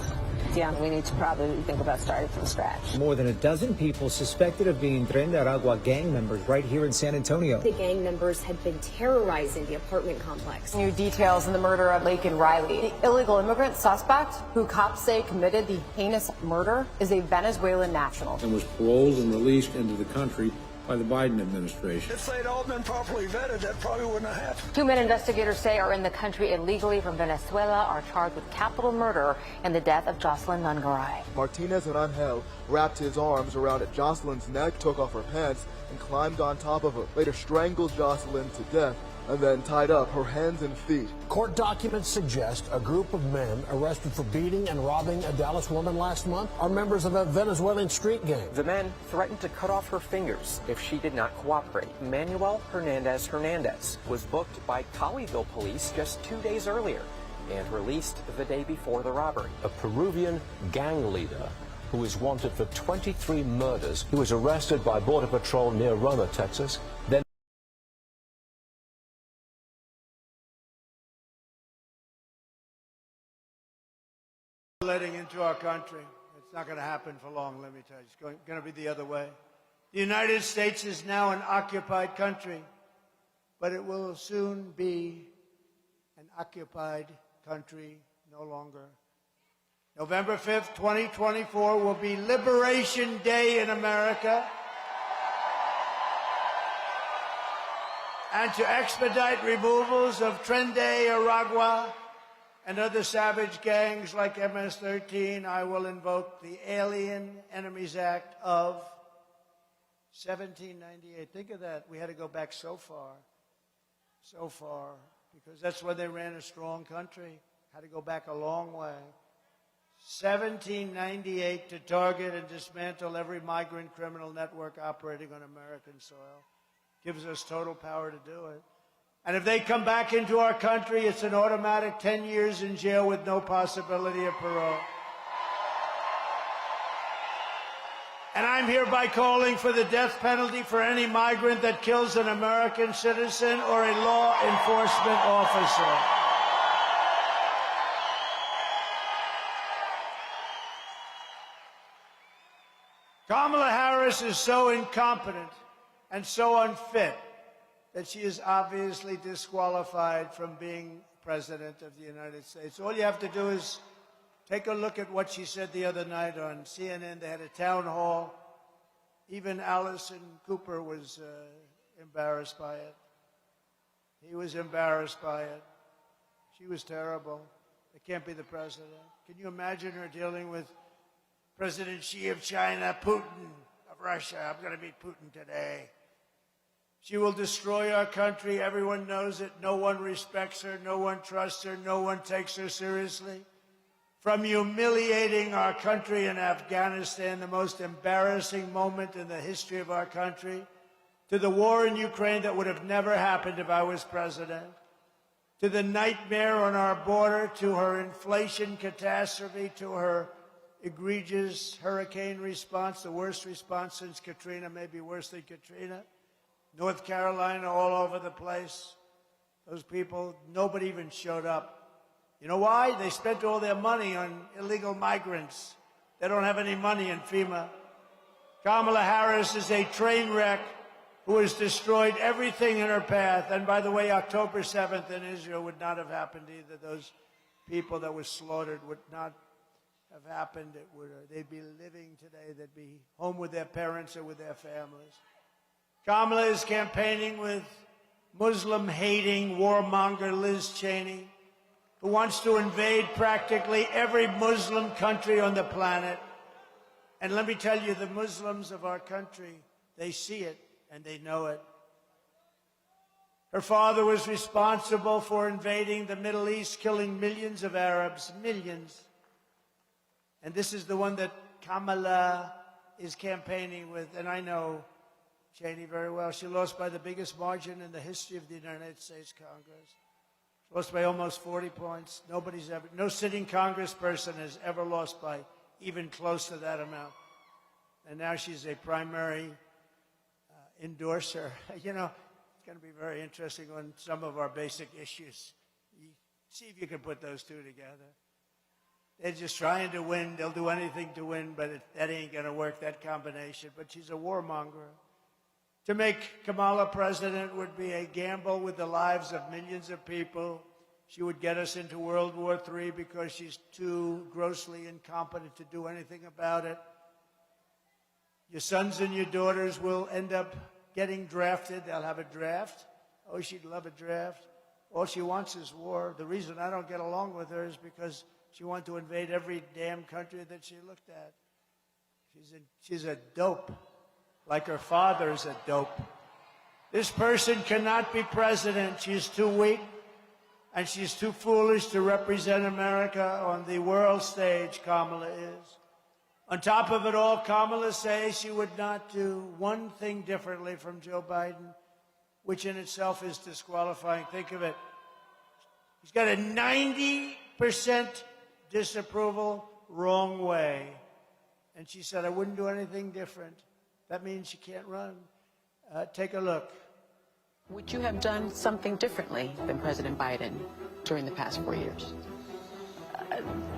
Yeah, we need to probably think about starting from scratch. More than a dozen people suspected of being Tren de Aragua gang members right here in San Antonio. The gang members had been terrorizing the apartment complex. New details in the murder of Laken Riley. The illegal immigrant suspect, who cops say committed the heinous murder, is a Venezuelan national. And was paroled and released into the country by the Biden administration. If they'd all been properly vetted, that probably wouldn't have happened. 2 men investigators say are in the country illegally from Venezuela are charged with capital murder in the death of Jocelyn Nungaray. Martinez Rangel wrapped his arms around Jocelyn's neck, took off her pants, and climbed on top of her. Later strangled Jocelyn to death and then tied up her hands and feet. Court documents suggest a group of men arrested for beating and robbing a Dallas woman last month are members of a Venezuelan street gang. The men threatened to cut off her fingers if she did not cooperate. Manuel Hernandez was booked by Colleyville police just 2 days earlier. and released the day before the robbery. A Peruvian gang leader who is wanted for 23 murders. He was arrested by Border Patrol near Roma, Texas, then letting into our country. It's not going to happen for long, let me tell you. It's going to be the other way. The United States is now an occupied country, but it will soon be an occupied country no longer. November 5th, 2024 will be Liberation Day in America. And to expedite removals of Trende Aragua and other savage gangs like MS-13, I will invoke the Alien Enemies Act of 1798. Think of that. We had to go back so far, because that's when they ran a strong country. Had to go back a long way. 1798 to target and dismantle every migrant criminal network operating on American soil. Gives us total power to do it. And if they come back into our country, it's an automatic 10 years in jail with no possibility of parole. And I'm hereby calling for the death penalty for any migrant that kills an American citizen or a law enforcement officer. Kamala Harris is so incompetent and so unfit that she is obviously disqualified from being President of the United States. All you have to do is take a look at what she said the other night on CNN. They had a town hall. Even Allison Cooper was embarrassed by it. He was embarrassed by it. She was terrible. It can't be the president. Can you imagine her dealing with President Xi of China, Putin of Russia? I'm going to meet Putin today. She will destroy our country. Everyone knows it. No one respects her. No one trusts her. No one takes her seriously. From humiliating our country in Afghanistan, the most embarrassing moment in the history of our country, to the war in Ukraine that would have never happened if I was president, to the nightmare on our border, to her inflation catastrophe, to her egregious hurricane response, the worst response since Katrina, maybe worse than Katrina. North Carolina, all over the place. Those people, nobody even showed up. You know why? They spent all their money on illegal migrants. They don't have any money in FEMA. Kamala Harris is a train wreck who has destroyed everything in her path. And by the way, October 7th in Israel would not have happened either. Those people that were slaughtered would not have happened. They'd be living today. They'd be home with their parents or with their families. Kamala is campaigning with Muslim-hating warmonger Liz Cheney, who wants to invade practically every Muslim country on the planet. And let me tell you, the Muslims of our country, they see it and they know it. Her father was responsible for invading the Middle East, killing millions of Arabs, millions. And this is the one that Kamala is campaigning with, and I know Cheney very well. She lost by the biggest margin in the history of the United States Congress. She lost by almost 40 points. No sitting congressperson has ever lost by even close to that amount. And now she's a primary endorser. You know, it's going to be very interesting on some of our basic issues. See if you can put those two together. They're just trying to win. They'll do anything to win, but that ain't going to work, that combination. But she's a warmonger. To make Kamala president would be a gamble with the lives of millions of people. She would get us into World War III because she's too grossly incompetent to do anything about it. Your sons and your daughters will end up getting drafted. They'll have a draft. Oh, she'd love a draft. All she wants is war. The reason I don't get along with her is because she wanted to invade every damn country that she looked at. She's a dope. Like her father is a dope. This person cannot be president. She's too weak, and she's too foolish to represent America on the world stage, Kamala is. On top of it all, Kamala says she would not do one thing differently from Joe Biden, which in itself is disqualifying. Think of it. He's got a 90% disapproval, wrong way. And she said, I wouldn't do anything different. That means she can't run. Take a look. Would you have done something differently than President Biden during the past 4 years?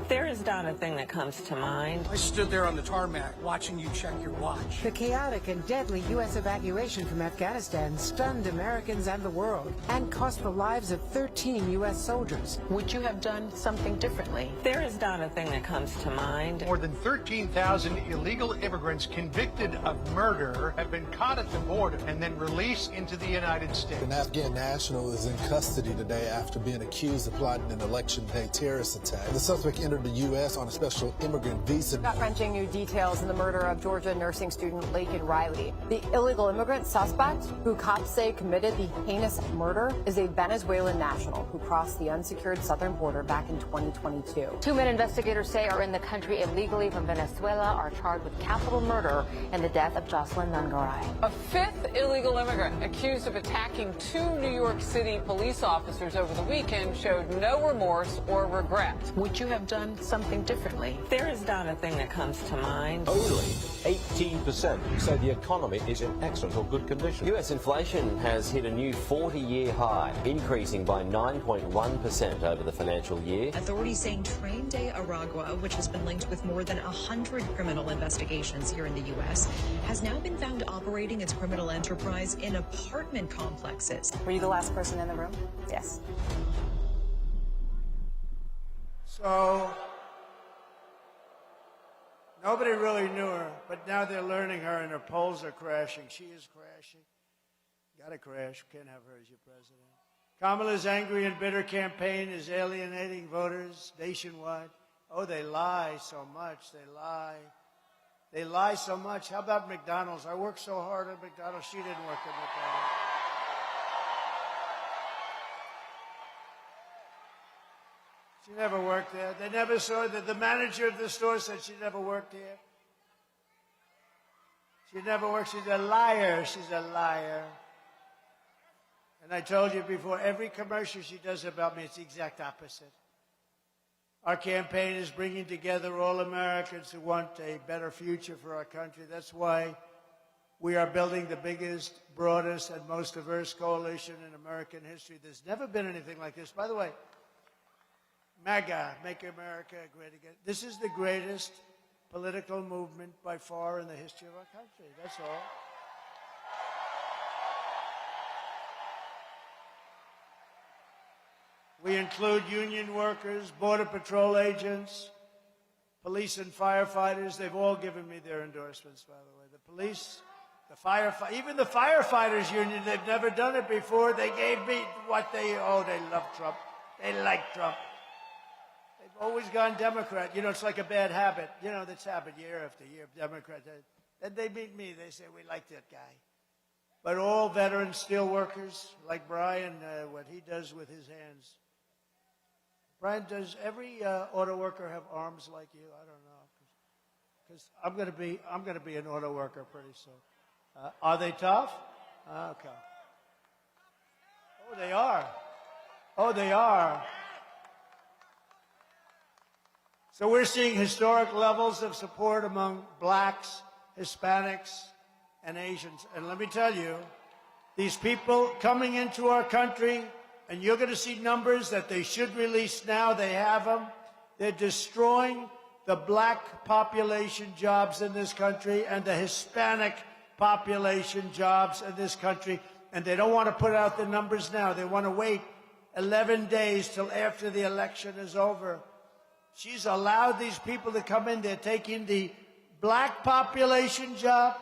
There is not a thing that comes to mind. I stood there on the tarmac watching you check your watch. The chaotic and deadly U.S. evacuation from Afghanistan stunned Americans and the world and cost the lives of 13 U.S. soldiers. Would you have done something differently? There is not a thing that comes to mind. More than 13,000 illegal immigrants convicted of murder have been caught at the border and then released into the United States. An Afghan national is in custody today after being accused of plotting an election day terrorist attack. The suspect entered the U.S. on a special immigrant visa. Gut-wrenching new details in the murder of Georgia nursing student Laken Riley. The illegal immigrant suspect, who cops say committed the heinous murder, is a Venezuelan national who crossed the unsecured southern border back in 2022. Two men investigators say are in the country illegally from Venezuela are charged with capital murder and the death of Jocelyn Nungaray. A fifth illegal immigrant accused of attacking two New York City police officers over the weekend showed no remorse or regret. Would you have done something differently? There is not a thing that comes to mind. Only 18% say the economy is in excellent or good condition. U.S. inflation has hit a new 40-year high, increasing by 9.1% over the financial year. Authorities saying Train de Aragua, which has been linked with more than 100 criminal investigations here in the U.S., has now been found operating its criminal enterprise in apartment complexes. Were you the last person in the room? Yes. So, nobody really knew her, but now they're learning her and her polls are crashing. She is crashing. Gotta crash. Can't have her as your president. Kamala's angry and bitter campaign is alienating voters nationwide. Oh, they lie so much. They lie. They lie so much. How about McDonald's? I worked so hard at McDonald's. She didn't work at McDonald's. She never worked there. They never saw that. The manager of the store said she never worked here. She never worked. She's a liar. She's a liar. And I told you before, every commercial she does about me, it's the exact opposite. Our campaign is bringing together all Americans who want a better future for our country. That's why we are building the biggest, broadest, and most diverse coalition in American history. There's never been anything like this. By the way, MAGA, Make America Great Again. This is the greatest political movement by far in the history of our country. That's all. We include union workers, Border Patrol agents, police and firefighters. They've all given me their endorsements, by the way. The police, the firefighters, even the firefighters union, they've never done it before. They gave me what they love Trump. They like Trump. They've always gone Democrat. You know, it's like a bad habit. You know, that's happened year after year, Democrat. Then they meet me. They say, we like that guy. But all veteran steel workers, like Brian, what he does with his hands. Brian, does every auto worker have arms like you? I don't know, because I'm going to be an auto worker pretty soon. Are they tough? Okay. Oh, they are. Oh, they are. So we're seeing historic levels of support among blacks, Hispanics, and Asians. And let me tell you, these people coming into our country, and you're going to see numbers that they should release now. They have them. They're destroying the black population jobs in this country and the Hispanic population jobs in this country. And they don't want to put out the numbers now. They want to wait 11 days till after the election is over. She's allowed these people to come in. They're taking the black population job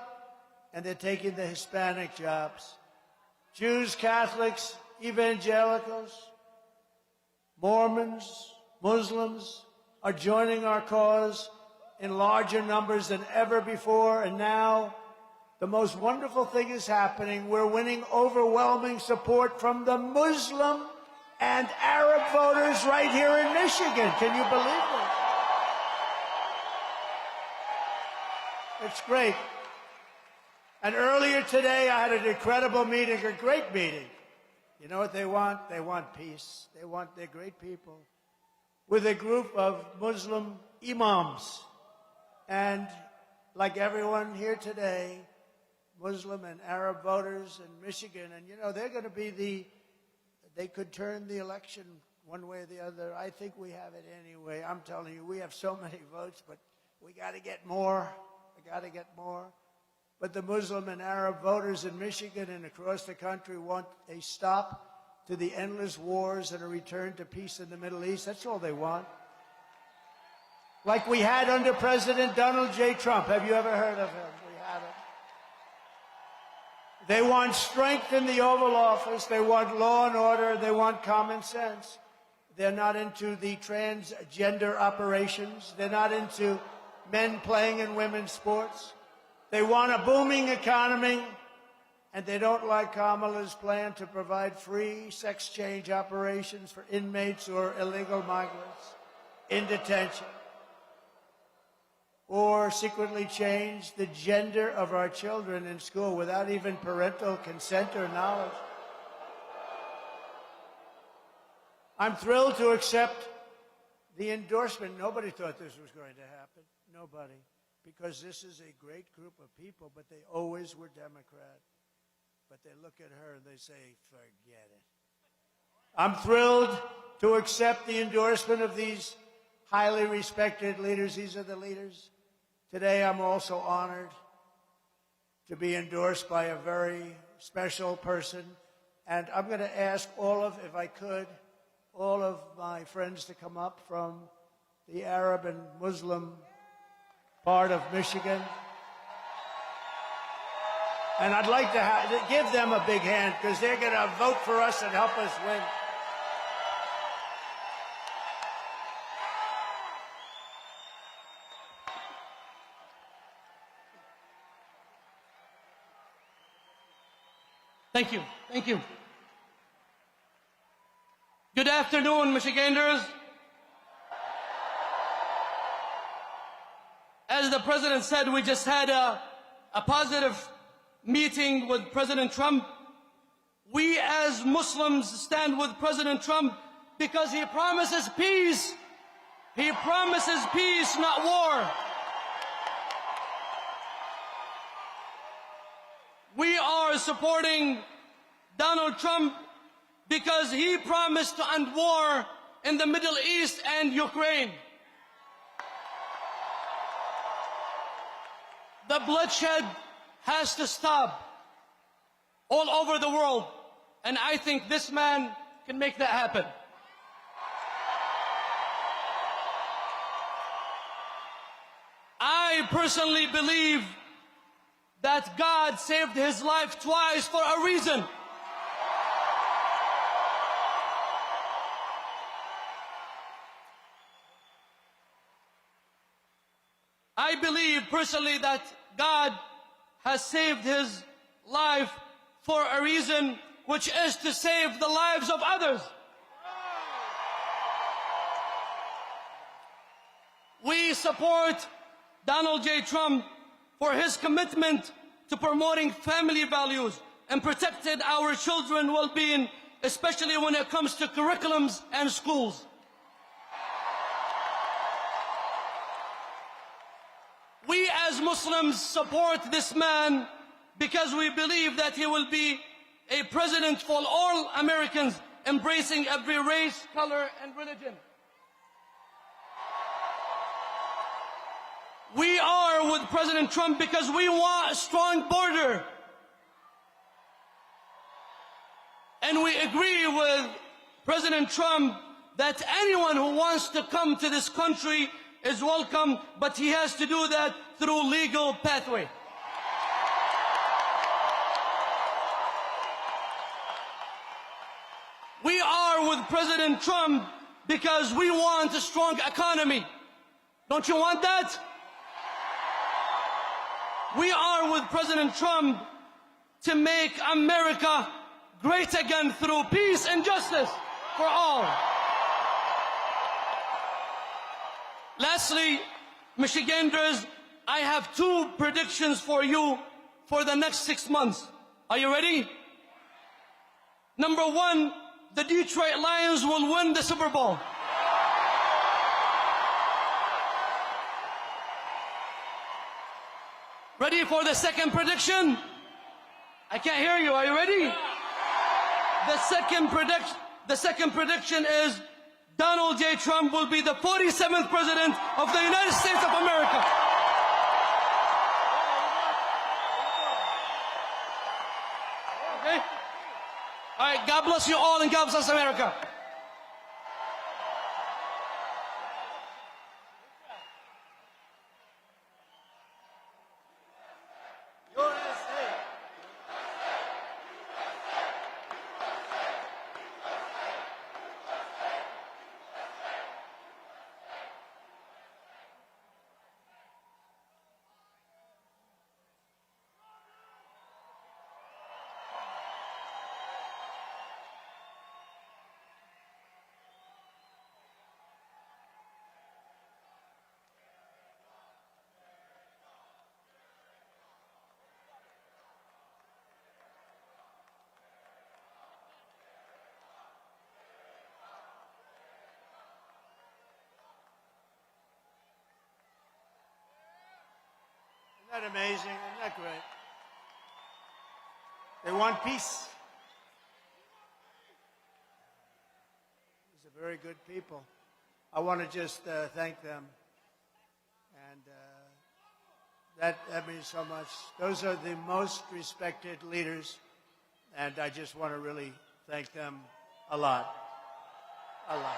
and they're taking the Hispanic jobs. Jews, Catholics, evangelicals, Mormons, Muslims are joining our cause in larger numbers than ever before. And now the most wonderful thing is happening. We're winning overwhelming support from the Muslim and Arab voters right here in Michigan. Can you believe it? It's great. And earlier today, I had an incredible meeting, a great meeting, You know what they want? They want peace. They're great people. With a group of Muslim imams. And like everyone here today, Muslim and Arab voters in Michigan, and you know, they're going to be they could turn the election one way or the other. I think we have it anyway. I'm telling you, we have so many votes, but we got to get more. We got to get more. But the Muslim and Arab voters in Michigan and across the country want a stop to the endless wars and a return to peace in the Middle East. That's all they want. Like we had under President Donald J. Trump. Have you ever heard of him? We had him. They want strength in the Oval Office. They want law and order. They want common sense. They're not into the transgender operations. They're not into men playing in women's sports. They want a booming economy, and they don't like Kamala's plan to provide free sex change operations for inmates or illegal migrants in detention, or secretly change the gender of our children in school without even parental consent or knowledge. I'm thrilled to accept the endorsement. Nobody thought this was going to happen. Nobody. Because this is a great group of people, but they always were Democrat. But they look at her and they say, forget it. I'm thrilled to accept the endorsement of these highly respected leaders. These are the leaders. Today, I'm also honored to be endorsed by a very special person. And I'm going to ask if I could, all of my friends to come up from the Arab and Muslim part of Michigan. And I'd like to give them a big hand because they're going to vote for us and help us win. Thank you. Thank you. Good afternoon, Michiganders. As the president said, we just had a positive meeting with President Trump. We as Muslims stand with President Trump because he promises peace. He promises peace, not war. We are supporting Donald Trump because he promised to end war in the Middle East and Ukraine. The bloodshed has to stop all over the world, and I think this man can make that happen. I personally believe that God saved his life twice for a reason. I believe personally that God has saved his life for a reason, which is to save the lives of others. We support Donald J. Trump for his commitment to promoting family values and protecting our children's well-being, especially when it comes to curriculums and schools. We as Muslims support this man because we believe that he will be a president for all Americans, embracing every race, color, and religion. We are with President Trump because we want a strong border. And we agree with President Trump that anyone who wants to come to this country is welcome, but he has to do that through legal pathway. We are with President Trump because we want a strong economy. Don't you want that? We are with President Trump to make America great again through peace and justice for all. Lastly, Michiganders, I have 2 predictions for you for the next 6 months. Are you ready? Number one, the Detroit Lions will win the Super Bowl. Ready for the second prediction? I can't hear you. Are you ready? The second prediction is Donald J. Trump will be the 47th president of the United States of America. Okay? All right, God bless you all and God bless America. Isn't that amazing? Isn't that great? They want peace. These are very good people. I want to just thank them. And that means so much. Those are the most respected leaders. And I just want to really thank them a lot. A lot.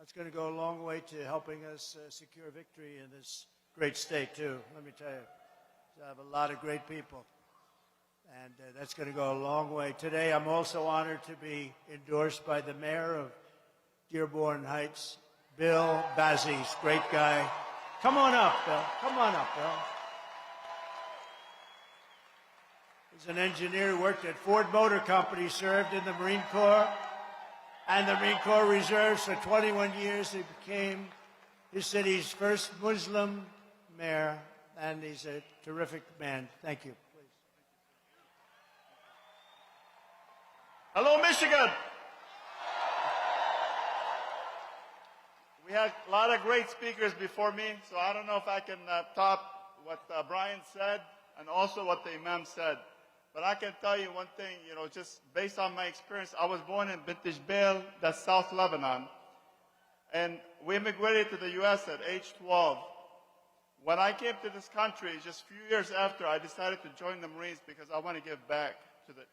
It's going to go a long way to helping us secure victory in this great state, too. Let me tell you. I have a lot of great people. And that's going to go a long way. Today, I'm also honored to be endorsed by the mayor of Dearborn Heights, Bill Bazzies. Great guy. Come on up, Bill. Come on up, Bill. He's an engineer who worked at Ford Motor Company, served in the Marine Corps and the Marine Corps Reserves for 21 years. He became his city's first Muslim mayor, and he's a terrific man. Thank you. Hello, Michigan. We had a lot of great speakers before me, so I don't know if I can top what Brian said and also what the Imam said. But I can tell you one thing, just based on my experience. I was born in Bint Jbeil, that's South Lebanon. And we immigrated to the U.S. at age 12. When I came to this country, just a few years after, I decided to join the Marines because I want to give back to the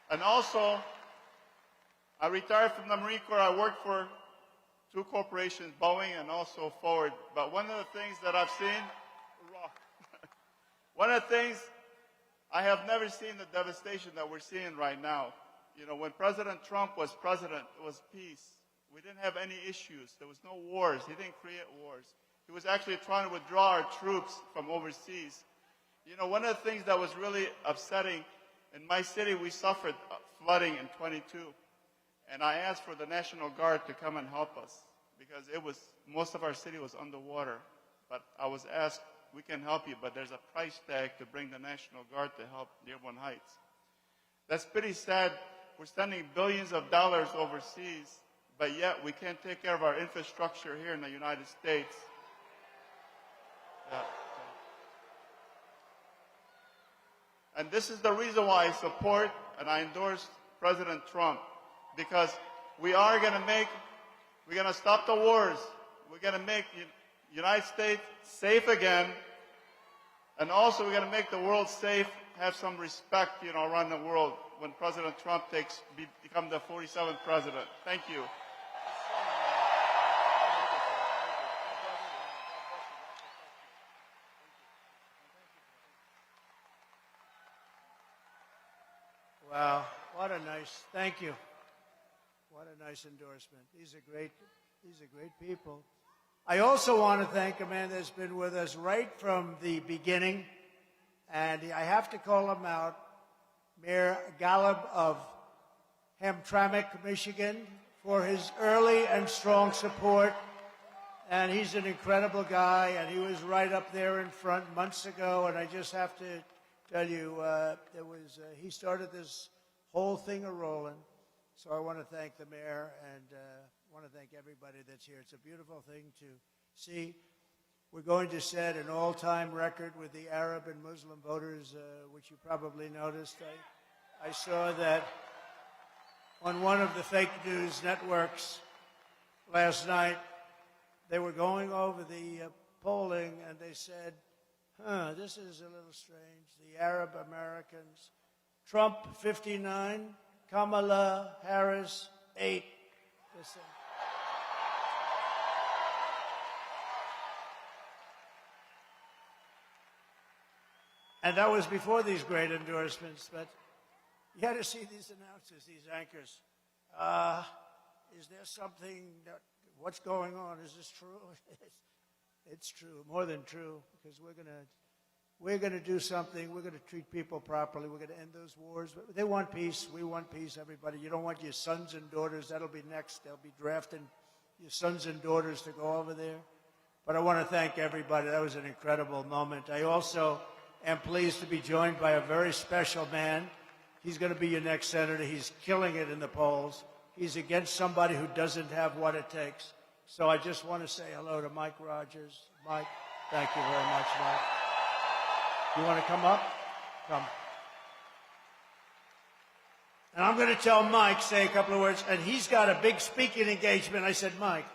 And also, I retired from the Marine Corps. I worked for two corporations, Boeing and also Ford. But one of the things that I've seen, one of the things I have never seen the devastation that we're seeing right now. When President Trump was president, it was peace. We didn't have any issues. There was no wars. He didn't create wars. He was actually trying to withdraw our troops from overseas. One of the things that was really upsetting, in my city, we suffered flooding in 22. And I asked for the National Guard to come and help us because most of our city was underwater. But I was asked, we can help you, but there's a price tag to bring the National Guard to help Dearborn Heights. That's pretty sad. We're spending billions of dollars overseas, but yet we can't take care of our infrastructure here in the United States. Yeah. And this is the reason why I support and I endorse President Trump, because we're going to stop the wars. We're going to make the United States safe again. And also we're going to make the world safe, have some respect, around the world when President Trump become the 47th president. Thank you. Wow, what a nice, thank you. What a nice endorsement. These are great people. I also want to thank a man that's been with us right from the beginning, and I have to call him out, Mayor Golub of Hamtramck, Michigan, for his early and strong support. And he's an incredible guy, and he was right up there in front months ago. And I just have to tell you, he started this whole thing a-rolling. So I want to thank the mayor and want to thank everybody that's here. It's a beautiful thing to see. We're going to set an all-time record with the Arab and Muslim voters, which you probably noticed. I saw that on one of the fake news networks last night. They were going over the polling, and they said, this is a little strange. The Arab Americans, Trump 59, Kamala Harris 8%. And that was before these great endorsements, but you got to see these announcers, these anchors. Is there something what's going on? Is this true? It's true, more than true, because we're gonna do something. We're gonna treat people properly. We're gonna end those wars. They want peace. We want peace, everybody. You don't want your sons and daughters. That'll be next. They'll be drafting your sons and daughters to go over there. But I want to thank everybody. That was an incredible moment. I also am pleased to be joined by a very special man. He's going to be your next senator. He's killing it in the polls. He's against somebody who doesn't have what it takes. So I just want to say hello to Mike Rogers. Mike, thank you very much, Mike. You want to come up? Come. And I'm going to tell Mike, say a couple of words, and he's got a big speaking engagement. I said, Mike,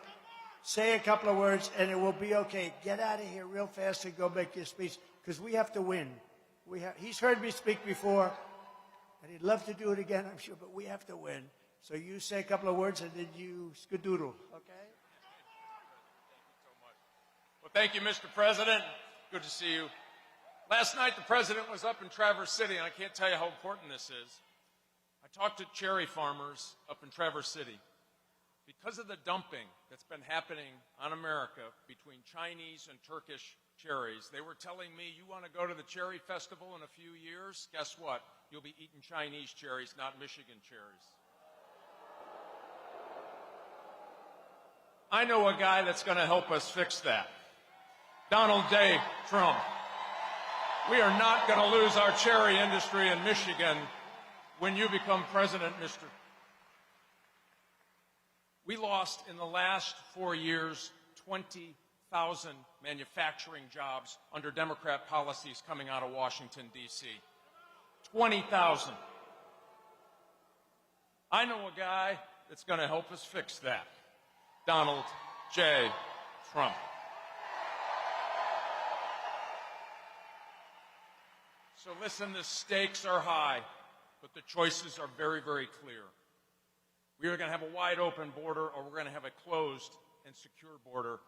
say a couple of words, and it will be okay. Get out of here real fast and go make your speech, because we have to win. He's heard me speak before, and he'd love to do it again, I'm sure, but we have to win. So you say a couple of words, and then you skadoodle, okay? Well, thank you, Mr. President. Good to see you. Last night, the president was up in Traverse City, and I can't tell you how important this is. I talked to cherry farmers up in Traverse City. Because of the dumping that's been happening on America between Chinese and Turkish cherries, they were telling me, you want to go to the cherry festival in a few years? Guess what? You'll be eating Chinese cherries, not Michigan cherries. I know a guy that's going to help us fix that. Donald J. Trump. We are not going to lose our cherry industry in Michigan when you become president, Mr. We lost in the last 4 years 20,000 manufacturing jobs under Democrat policies coming out of Washington, D.C. 20,000. I know a guy that's going to help us fix that. Donald J. Trump. So listen, the stakes are high, but the choices are very, very clear. We are going to have a wide open border, or we're going to have a closed and secure border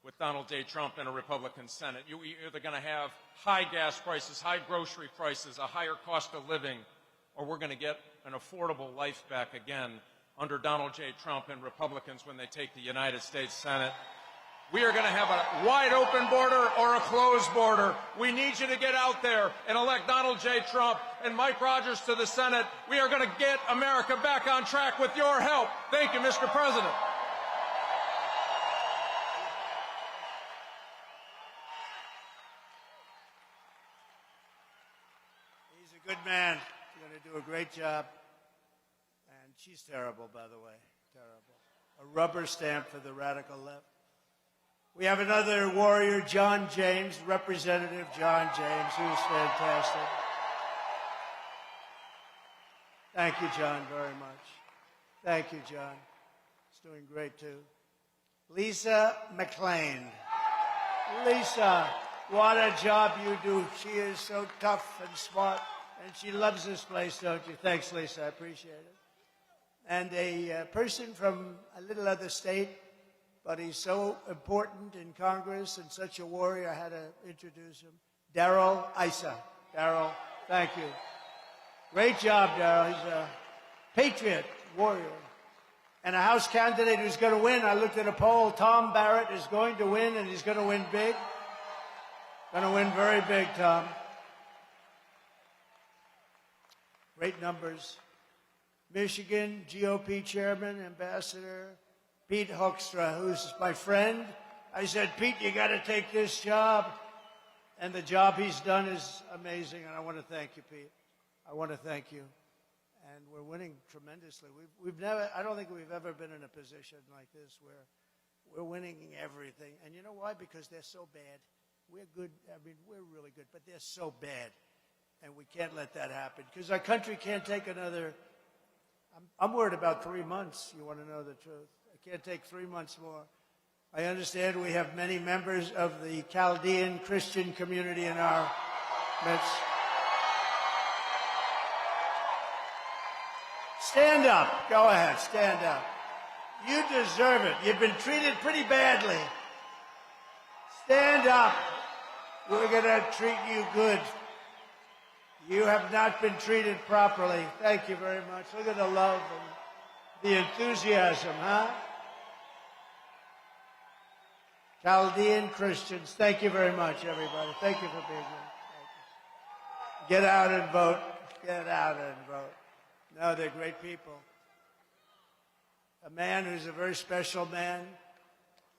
with Donald J. Trump and a Republican Senate. You're either going to have high gas prices, high grocery prices, a higher cost of living, or we're going to get an affordable life back again under Donald J. Trump and Republicans when they take the United States Senate. We are going to have a wide open border or a closed border. We need you to get out there and elect Donald J. Trump and Mike Rogers to the Senate. We are going to get America back on track with your help. Thank you, Mr. President. He's a good man. He's going to do a great job. And she's terrible, by the way. Terrible. A rubber stamp for the radical left. We have another warrior, John James, Representative John James, who's fantastic. Thank you, John, very much. Thank you, John. He's doing great, too. Lisa McClain. Lisa, what a job you do. She is so tough and smart, and she loves this place, don't you? Thanks, Lisa. I appreciate it. And a person from a little other state, but he's so important in Congress and such a warrior, I had to introduce him. Darrell Issa. Darrell, thank you. Great job, Darrell. He's a patriot, warrior, and a House candidate who's going to win. I looked at a poll. Tom Barrett is going to win, and he's going to win big. Going to win very big, Tom. Great numbers. Michigan GOP chairman, Ambassador Pete Hoekstra, who's my friend. I said, Pete, you got to take this job. And the job he's done is amazing, and I want to thank you, Pete. I want to thank you. And we're winning tremendously. We've never, I don't think we've ever been in a position like this where we're winning everything. And you know why? Because they're so bad. We're good. I mean, we're really good, but they're so bad. And we can't let that happen because our country can't take another. I'm worried about 3 months. You want to know the truth. I can't take 3 months more. I understand we have many members of the Chaldean Christian community in our midst. Stand up. Go ahead. Stand up. You deserve it. You've been treated pretty badly. Stand up. We're going to treat you good. You have not been treated properly. Thank you very much. Look at the love and the enthusiasm, huh? Chaldean Christians, thank you very much, everybody. Thank you for being here. Get out and vote. Get out and vote. No, they're great people. A man who's a very special man.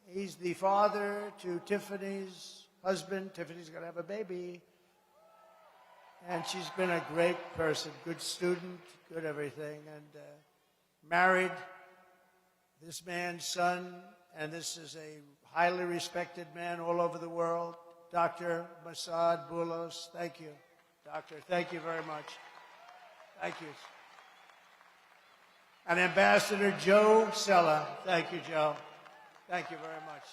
He's the father to Tiffany's husband. Tiffany's going to have a baby. And she's been a great person, good student, good everything. And married this man's son, and this is a highly respected man all over the world, Dr. Masad Boulos. Thank you, Doctor. Thank you very much. Thank you. And Ambassador Joe Sella. Thank you, Joe. Thank you very much.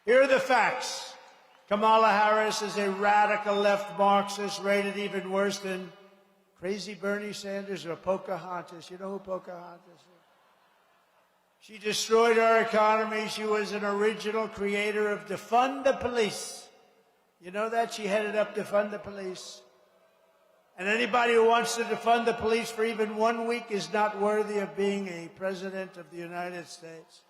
Here are the facts. Kamala Harris is a radical left Marxist, rated even worse than crazy Bernie Sanders or Pocahontas. You know who Pocahontas is? She destroyed our economy. She was an original creator of Defund the Police. You know that? She headed up Defund the Police. And anybody who wants to defund the police for even 1 week is not worthy of being a president of the United States.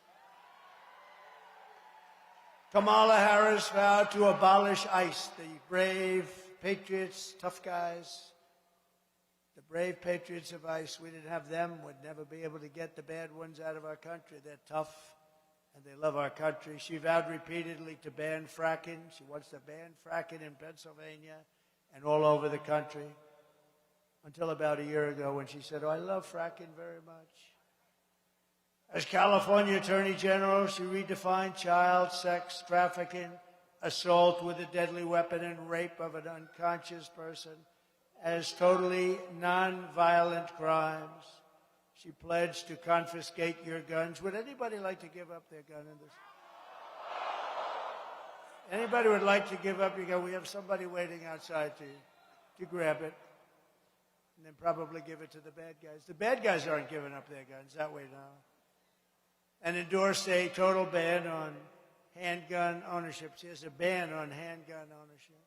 Kamala Harris vowed to abolish ICE, the brave patriots, tough guys. The brave patriots of ICE, we didn't have them, would never be able to get the bad ones out of our country. They're tough, and they love our country. She vowed repeatedly to ban fracking. She wants to ban fracking in Pennsylvania and all over the country, until about a year ago when she said, oh, I love fracking very much. As California Attorney General, she redefined child sex trafficking, assault with a deadly weapon, and rape of an unconscious person as totally non-violent crimes. She pledged to confiscate your guns. Would anybody like to give up their gun in this? Anybody would like to give up your gun? We have somebody waiting outside to grab it and then probably give it to the bad guys. The bad guys aren't giving up their guns that way now. And endorsed a total ban on handgun ownership. She has a ban on handgun ownership.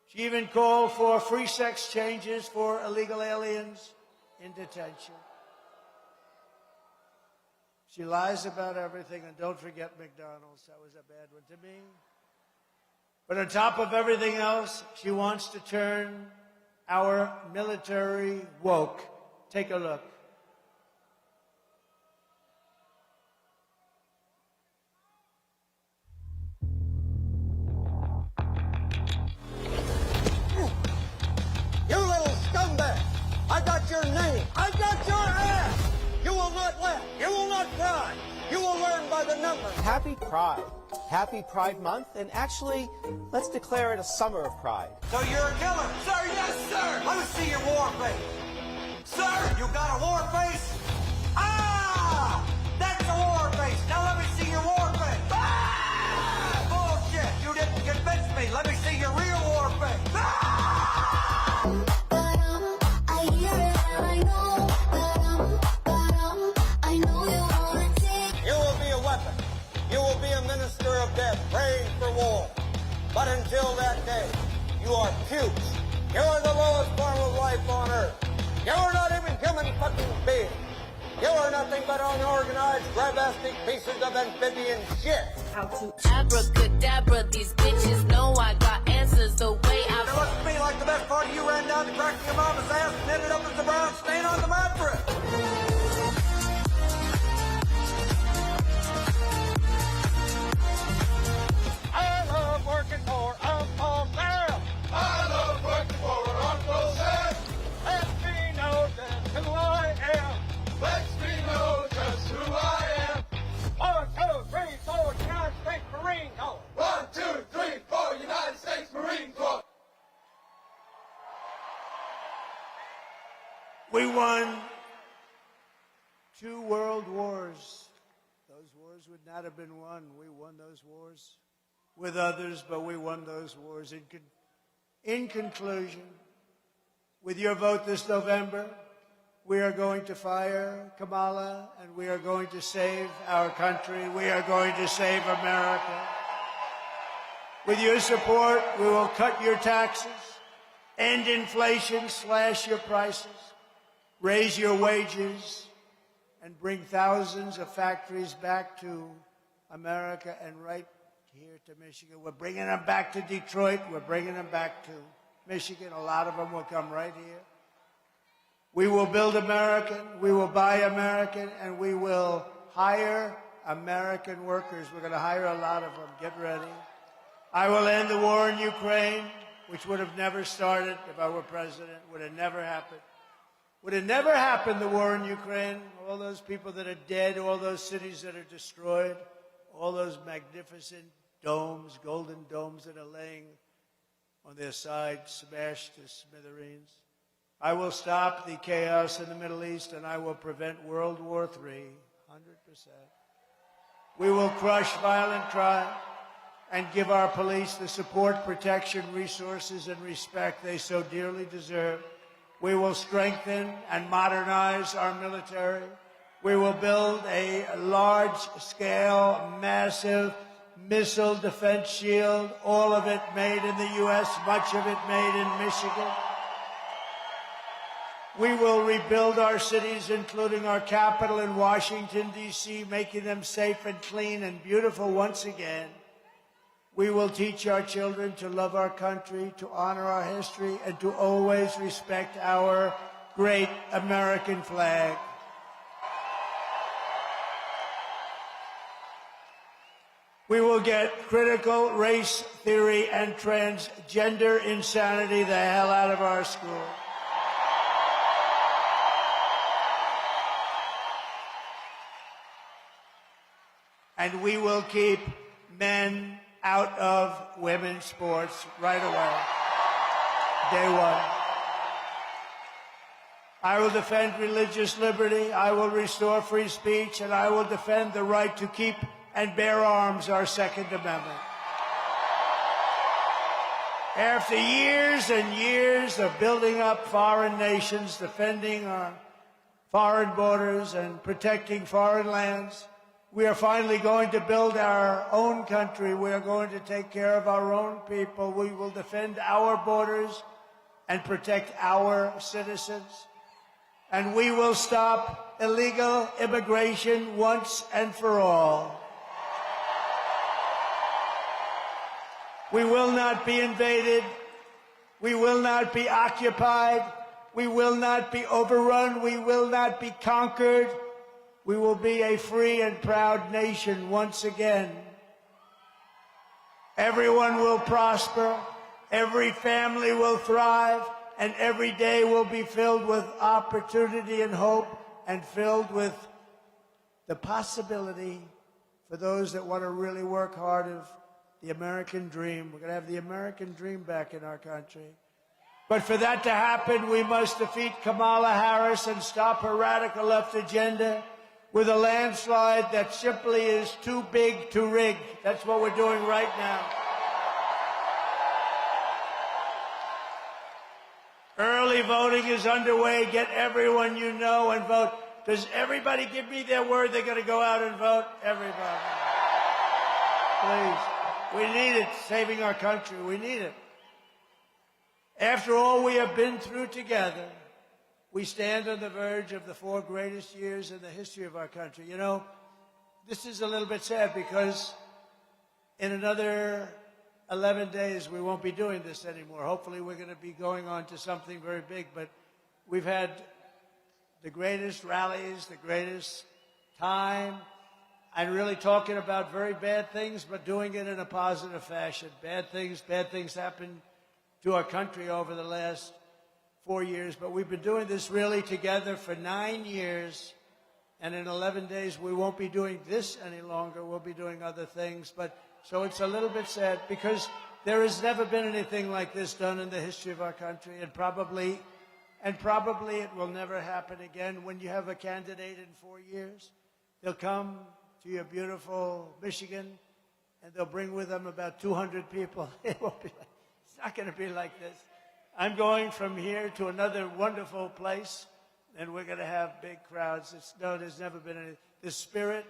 She even called for free sex changes for illegal aliens in detention. She lies about everything, and don't forget McDonald's. That was a bad one to me. But on top of everything else, she wants to turn our military woke. Take a look. You little scumbag! I got your name! I got your ass! You will not laugh! You will not cry! You will learn by the numbers! Happy Pride. Happy Pride Month, and actually, let's declare it a summer of pride. So you're a killer? Sir, yes, sir! Let me see your war face! Sir, you got a war face? Ah! That's a war face! Now let me see your war face! Ah! Bullshit! You didn't convince me! Let me see your real war face! Ah! You will be a weapon. You will be a minister of death, praying for war. But until that day, you are pukes. You are the lowest form of life on earth. You are not even human fucking beings. You are nothing but unorganized, grabastic pieces of amphibian shit. How to abracadabra, these bitches know I got answers the way I... It looks to me like the best part of you ran down to cracking your mama's ass and ended up as the brown stain on the mattress. I love working for Uncle Sam. I love working for Uncle Sam. Let me know just who I am. Let me know just who I am. 1, 2, 3, 4, United States Marine Corps. 1, 2, 3, 4, United States Marine Corps. We won 2 world wars. Those wars would not have been won. We won those wars with others, but we won those wars. In conclusion, with your vote this November, we are going to fire Kamala, and we are going to save our country. We are going to save America. With your support, we will cut your taxes, end inflation, slash your prices, raise your wages, and bring thousands of factories back to America and right here to Michigan. We're bringing them back to Detroit. We're bringing them back to Michigan. A lot of them will come right here. We will build American, we will buy American, and we will hire American workers. We're going to hire a lot of them. Get ready. I will end the war in Ukraine, which would have never started if I were president. Would have never happened. Would have never happened, the war in Ukraine. All those people that are dead, all those cities that are destroyed, all those magnificent domes, golden domes that are laying on their side, smashed to smithereens. I will stop the chaos in the Middle East, and I will prevent World War III, 100%. We will crush violent crime and give our police the support, protection, resources, and respect they so dearly deserve. We will strengthen and modernize our military. We will build a large-scale, massive missile defense shield, all of it made in the U.S., much of it made in Michigan. We will rebuild our cities, including our capital in Washington, D.C., making them safe and clean and beautiful once again. We will teach our children to love our country, to honor our history, and to always respect our great American flag. We will get critical race theory and transgender insanity the hell out of our schools. And we will keep men out of women's sports right away, day one. I will defend religious liberty, I will restore free speech, and I will defend the right to keep and bear arms, our Second Amendment. After years and years of building up foreign nations, defending our foreign borders and protecting foreign lands, we are finally going to build our own country. We are going to take care of our own people. We will defend our borders and protect our citizens. And we will stop illegal immigration once and for all. We will not be invaded. We will not be occupied. We will not be overrun. We will not be conquered. We will be a free and proud nation once again. Everyone will prosper, every family will thrive, and every day will be filled with opportunity and hope, and filled with the possibility for those that want to really work hard of the American dream. We're going to have the American dream back in our country. But for that to happen, we must defeat Kamala Harris and stop her radical left agenda with a landslide that simply is too big to rig. That's what we're doing right now. Early voting is underway. Get everyone you know and vote. Does everybody give me their word they're going to go out and vote? Everybody. Please. We need it. Saving our country. We need it. After all we have been through together, We stand on the verge of the 4 greatest years in the history of our country. You know, this is a little bit sad because in another 11 days, we won't be doing this anymore. Hopefully, we're going to be going on to something very big. But we've had the greatest rallies, the greatest time, and really talking about very bad things, but doing it in a positive fashion. Bad things happened to our country over the last 4 years, but we've been doing this really together for 9 years, and in 11 days, we won't be doing this any longer. We'll be doing other things, but so it's a little bit sad because there has never been anything like this done in the history of our country, and probably it will never happen again. When you have a candidate in 4 years, they'll come to your beautiful Michigan, and they'll bring with them about 200 people. It won't be like, it's not going to be like this. I'm going from here to another wonderful place, and we're going to have big crowds. There's never been any. This spirit,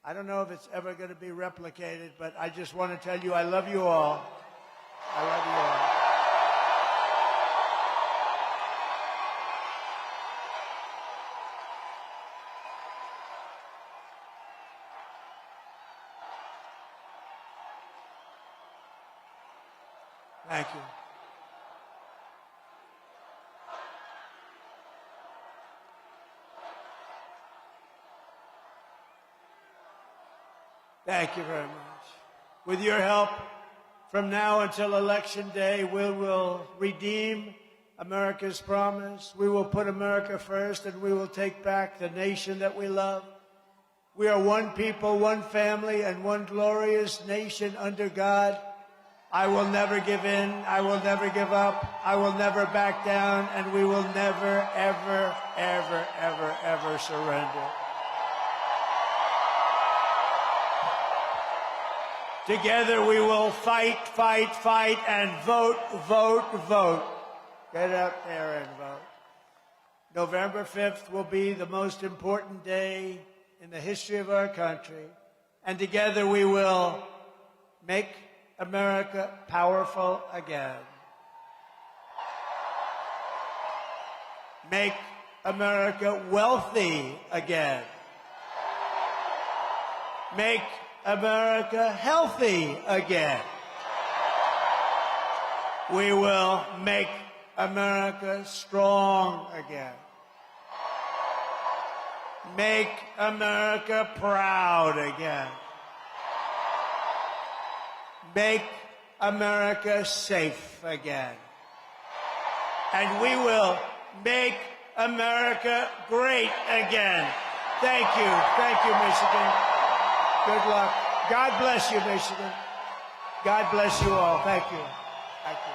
I don't know if it's ever going to be replicated, but I just want to tell you I love you all. I love you all. Thank you. Thank you very much. With your help, from now until Election Day, we will redeem America's promise. We will put America first, and we will take back the nation that we love. We are one people, one family, and one glorious nation under God. I will never give in. I will never give up. I will never back down, and we will never, ever, ever, ever, ever surrender. Together we will fight, fight, fight, and vote, vote, vote. Get out there and vote. November 5th will be the most important day in the history of our country, and together we will make America powerful again. Make America wealthy again. Make America healthy again. We will make America strong again. Make America proud again. Make America safe again. And we will make America great again. Thank you. Thank you, Michigan. Good luck. God bless you, Michigan. God bless you all. Thank you. Thank you.